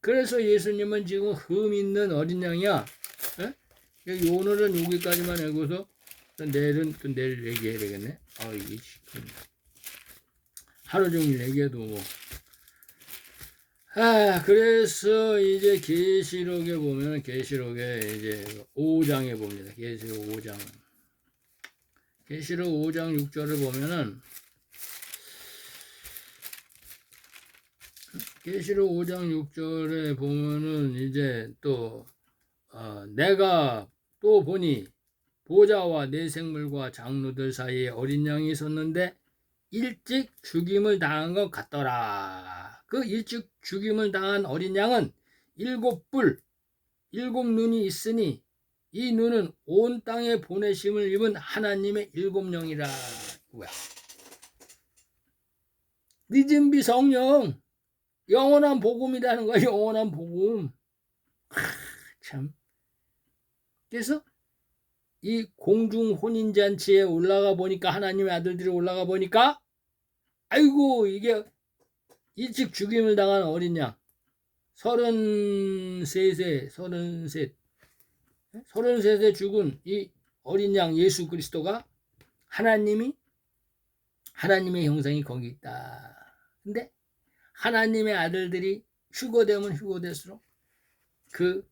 그래서 예수님은 지금 흠 있는 어린 양이야. 에? 오늘은 여기까지만 하고서 내일은 또 내일 얘기해야 되겠네. 이게 하루 종일 얘기해도 뭐. 그래서 이제 계시록에 보면 계시록에 이제 5장에 봅니다. 계시록 5장. 계시록 5장 6절을 보면은 계시록 5장 6절에 보면은 이제 또 내가 또 보니 보좌와 네 생물과 장로들 사이에 어린 양이 있었는데 일찍 죽임을 당한 것 같더라. 그 일찍 죽임을 당한 어린 양은 7뿔 7눈이 있으니 이 눈은 온 땅에 보내심을 입은 하나님의 7영이라. 뭐야? 늦은 비 성령, 영원한 복음이라는 거야. 영원한 복음. 참. 그래서 이 공중 혼인잔치에 올라가 보니까, 하나님의 아들들이 올라가 보니까, 아이고 이게 일찍 죽임을 당한 어린 양 33세 33세 죽은 이 어린 양 예수 그리스도가 하나님의 형상이 거기 있다. 근데 하나님의 아들들이 휴거되면 휴거될수록 그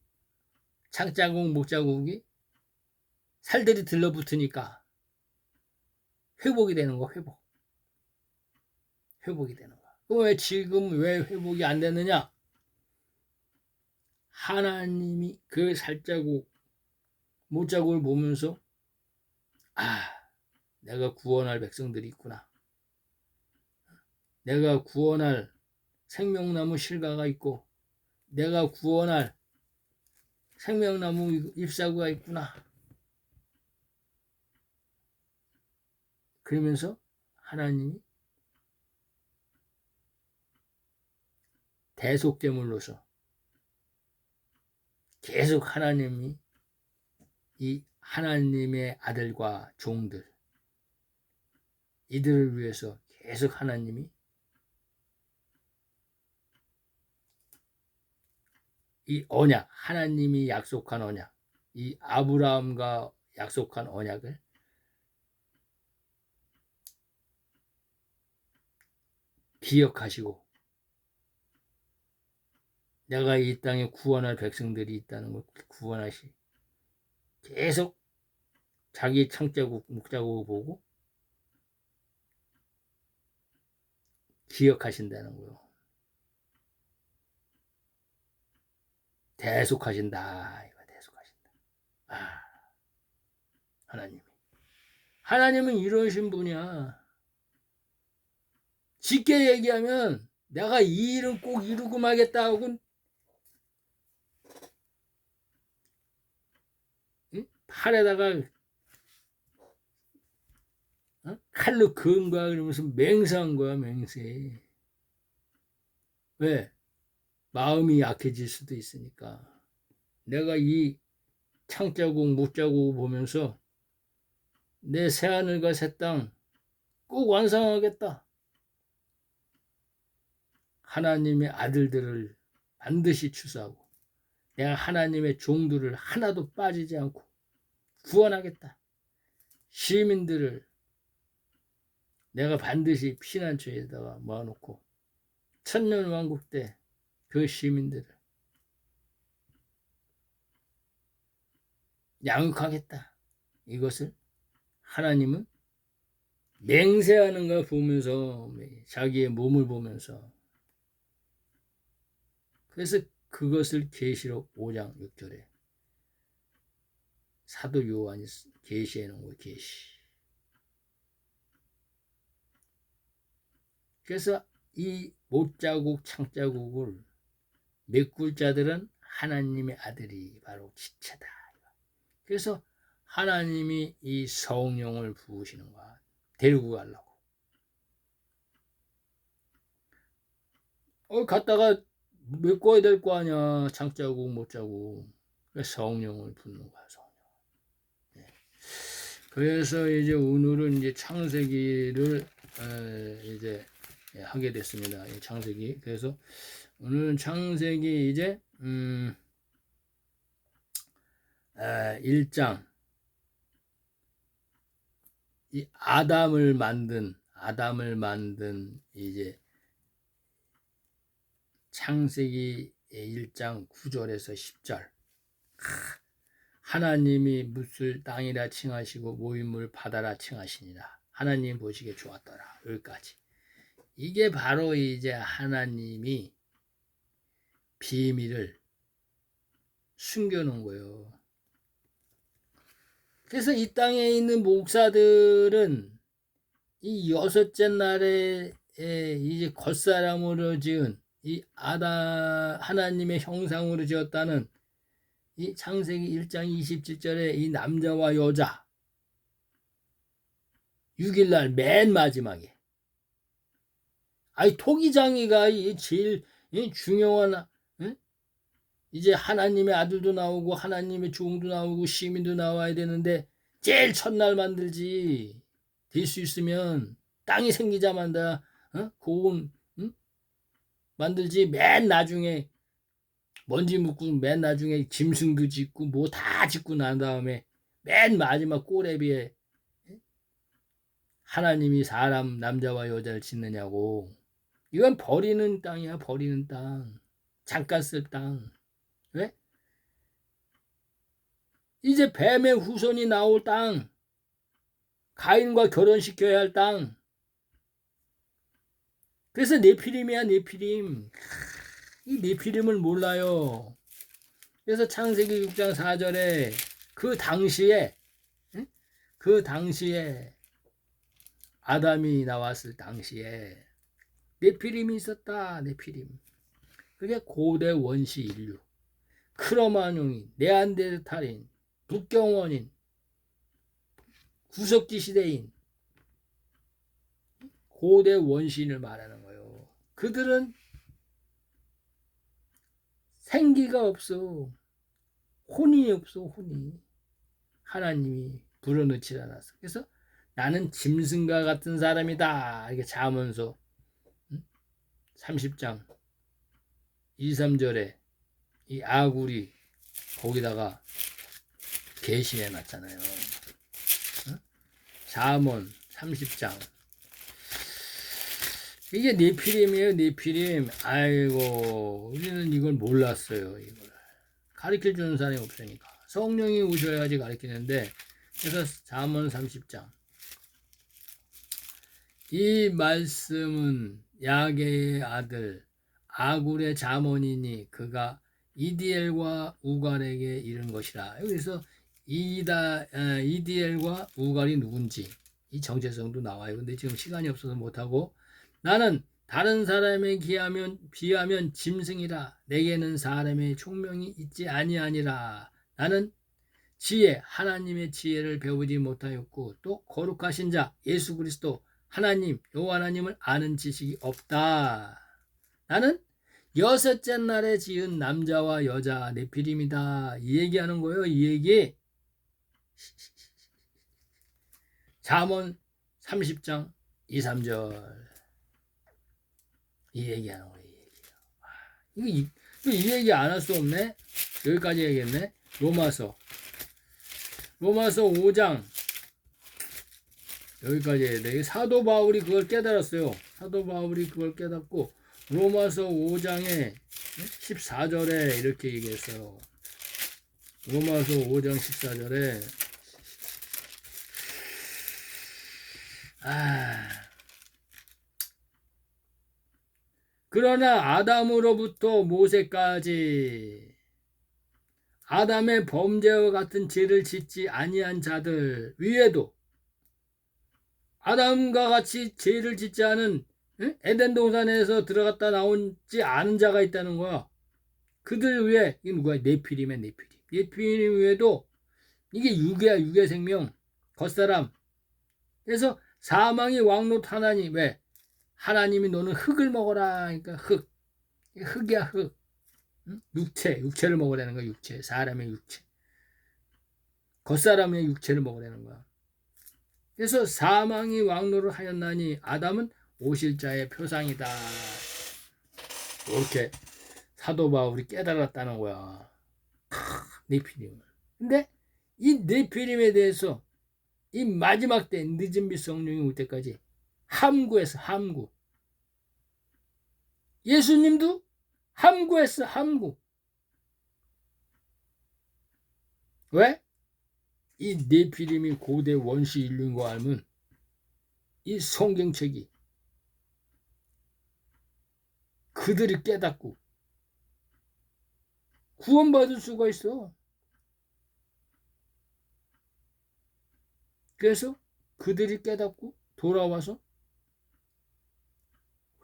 창자국 목자국이 살들이 들러붙으니까 회복이 되는 거. 회복이 되는 거. 그럼 왜 지금 왜 회복이 안 되느냐? 하나님이 그 살자국 못자국을 보면서 내가 구원할 백성들이 있구나. 내가 구원할 생명나무 실과가 있고 내가 구원할 생명나무 잎사구가 있구나. 그러면서 하나님이 대속제물로서 계속 하나님이 이 하나님의 아들과 종들 이들을 위해서 계속 하나님이 이 언약, 하나님이 약속한 언약, 이 아브라함과 약속한 언약을 기억하시고 내가 이 땅에 구원할 백성들이 있다는 걸 구원하시 계속 자기 창자국 목자국을 보고 기억하신다는 거예요. 대속하신다. 이거 대속하신다. 하나님은 이러신 분이야. 쉽게 얘기하면 내가 이 일은 꼭 이루고 말겠다 하고 팔에다가 칼로 그은 거야. 그러면서 맹세한 거야. 맹세. 왜? 마음이 약해질 수도 있으니까. 내가 이 창자국 못자국 보면서 내 새하늘과 새 땅 꼭 완성하겠다. 하나님의 아들들을 반드시 추수하고 내가 하나님의 종들을 하나도 빠지지 않고 구원하겠다. 시민들을 내가 반드시 피난처에다가 모아놓고 천년왕국 때 그 시민들을 양육하겠다. 이것을 하나님은 맹세하는 걸 보면서 자기의 몸을 보면서 그래서 그것을 계시록 5장 6절에 사도 요한이 계시해 놓은 거예요. 계시. 그래서 이 못자국 창자국을 메꿀 자들은 하나님의 아들이 바로 지체다. 그래서 하나님이 이 성령을 부으시는 거야. 데리고 가려고. 갔다가 메꿔야 될 거 아니야. 창자국 못자국. 성령을 붓는 거야. 성령. 네. 그래서 이제 오늘은 이제 창세기를 이제 하게 됐습니다. 창세기. 그래서 오늘은 창세기 이제 1장 이 아담을 만든 이제 창세기 1장 9절에서 10절. 하나님이 묻을 땅이라 칭하시고 모임물 바다라 칭하시니라. 하나님 보시기에 좋았더라. 여기까지. 이게 바로 이제 하나님이 비밀을 숨겨놓은 거예요. 그래서 이 땅에 있는 목사들은 이 6째 날에 이제 겉사람으로 지은 이 하나님의 형상으로 지었다는 이 창세기 1장 27절에 이 남자와 여자 6일날 맨 마지막에 토기장이가 제일 중요한 이제 하나님의 아들도 나오고 하나님의 종도 나오고 시민도 나와야 되는데 제일 첫날 만들지. 될 수 있으면 땅이 생기자마자 고운 만들지. 맨 나중에 먼지 묻고 맨 나중에 짐승도 짓고 뭐 다 짓고 난 다음에 맨 마지막 꼬레비에 하나님이 사람 남자와 여자를 짓느냐고. 이건 버리는 땅이야. 버리는 땅. 잠깐 쓸 땅. 왜? 이제 뱀의 후손이 나올 땅. 가인과 결혼시켜야 할 땅. 그래서 네피림이야. 네피림. 이 네피림을 몰라요. 그래서 창세기 6장 4절에 그 당시에 아담이 나왔을 당시에 네피림이 있었다. 네피림. 그게 고대 원시 인류. 크로마뇽인, 네안데르탈인, 북경원인, 구석기 시대인 고대 원시인을 말하는 거예요. 그들은 생기가 없어. 혼이 없어. 혼이. 하나님이 불어넣지 않았어. 그래서 나는 짐승과 같은 사람이다. 이렇게 잠언서 30장 2, 3절에 이 아굴이 거기다가 계시해 놨잖아요. 잠언 30장. 이게 네피림이에요. 네피림. 아이고 우리는 이걸 몰랐어요. 이걸 가르쳐주는 사람이 없으니까 성령이 오셔야지 가르치는데. 그래서 잠언 30장. 이 말씀은 야게의 아들 아굴의 잠언이니 그가 이디엘과 우갈에게 이른 것이라. 여기서 이디엘과 우갈이 누군지 이 정체성도 나와요. 근데 지금 시간이 없어서 못하고, 나는 다른 사람에 비하면 짐승이라. 내게는 사람의 총명이 있지 아니하니라. 나는 하나님의 지혜를 배우지 못하였고 또 거룩하신 자 예수 그리스도 하나님 여호와 하나님을 아는 지식이 없다. 나는 6째 날에 지은 남자와 여자 네피림이다. 이 얘기하는 거예요. 이 얘기. 잠언 30장 2, 3절. 이 얘기하는 거예요. 이 얘기 안 할 수 없네. 여기까지 얘기했네. 로마서 5장 여기까지 해야 돼. 사도 바울이 그걸 깨달았어요. 사도 바울이 그걸 깨닫고 로마서 5장에 14절에 이렇게 얘기했어요. 로마서 5장 14절에 그러나 아담으로부터 모세까지 아담의 범죄와 같은 죄를 짓지 아니한 자들 위에도 아담과 같이 죄를 짓지 않은 응? 에덴 동산에서 들어갔다 나오지 않은 자가 있다는 거야. 그들 위에 이게 누구야? 네피림이야, 네피림. 네피림 위에도 이게 육이야, 육의 생명, 겉사람. 그래서 사망이 왕노릇 하나니 왜? 하나님이 너는 흙을 먹어라. 그러니까 흙이야, 흙. 응? 육체를 먹으라는 거야, 육체. 사람의 육체. 겉사람의 육체를 먹으라는 거야. 그래서 사망이 왕노를 하였나니 아담은 오실 자의 표상이다. 이렇게 사도 바울이 깨달았다는 거야. 네피림을. 근데 이 네피림에 대해서 이 마지막 때 늦은 빛 성령이 올 때까지 함구했어. 함구. 예수님도 함구했어. 함구. 왜? 이 네피림이 고대 원시 인류인 거 알면 이 성경책이 그들이 깨닫고 구원받을 수가 있어. 그래서 그들이 깨닫고 돌아와서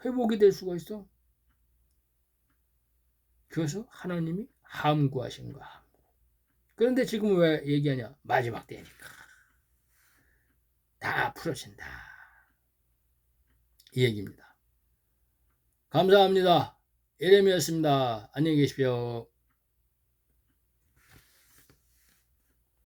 회복이 될 수가 있어. 그래서 하나님이 함구하신 거야. 그런데 지금 왜 얘기하냐? 마지막 때니까. 다 풀어진다. 이 얘기입니다. 감사합니다. 예레미야였습니다. 안녕히 계십시오.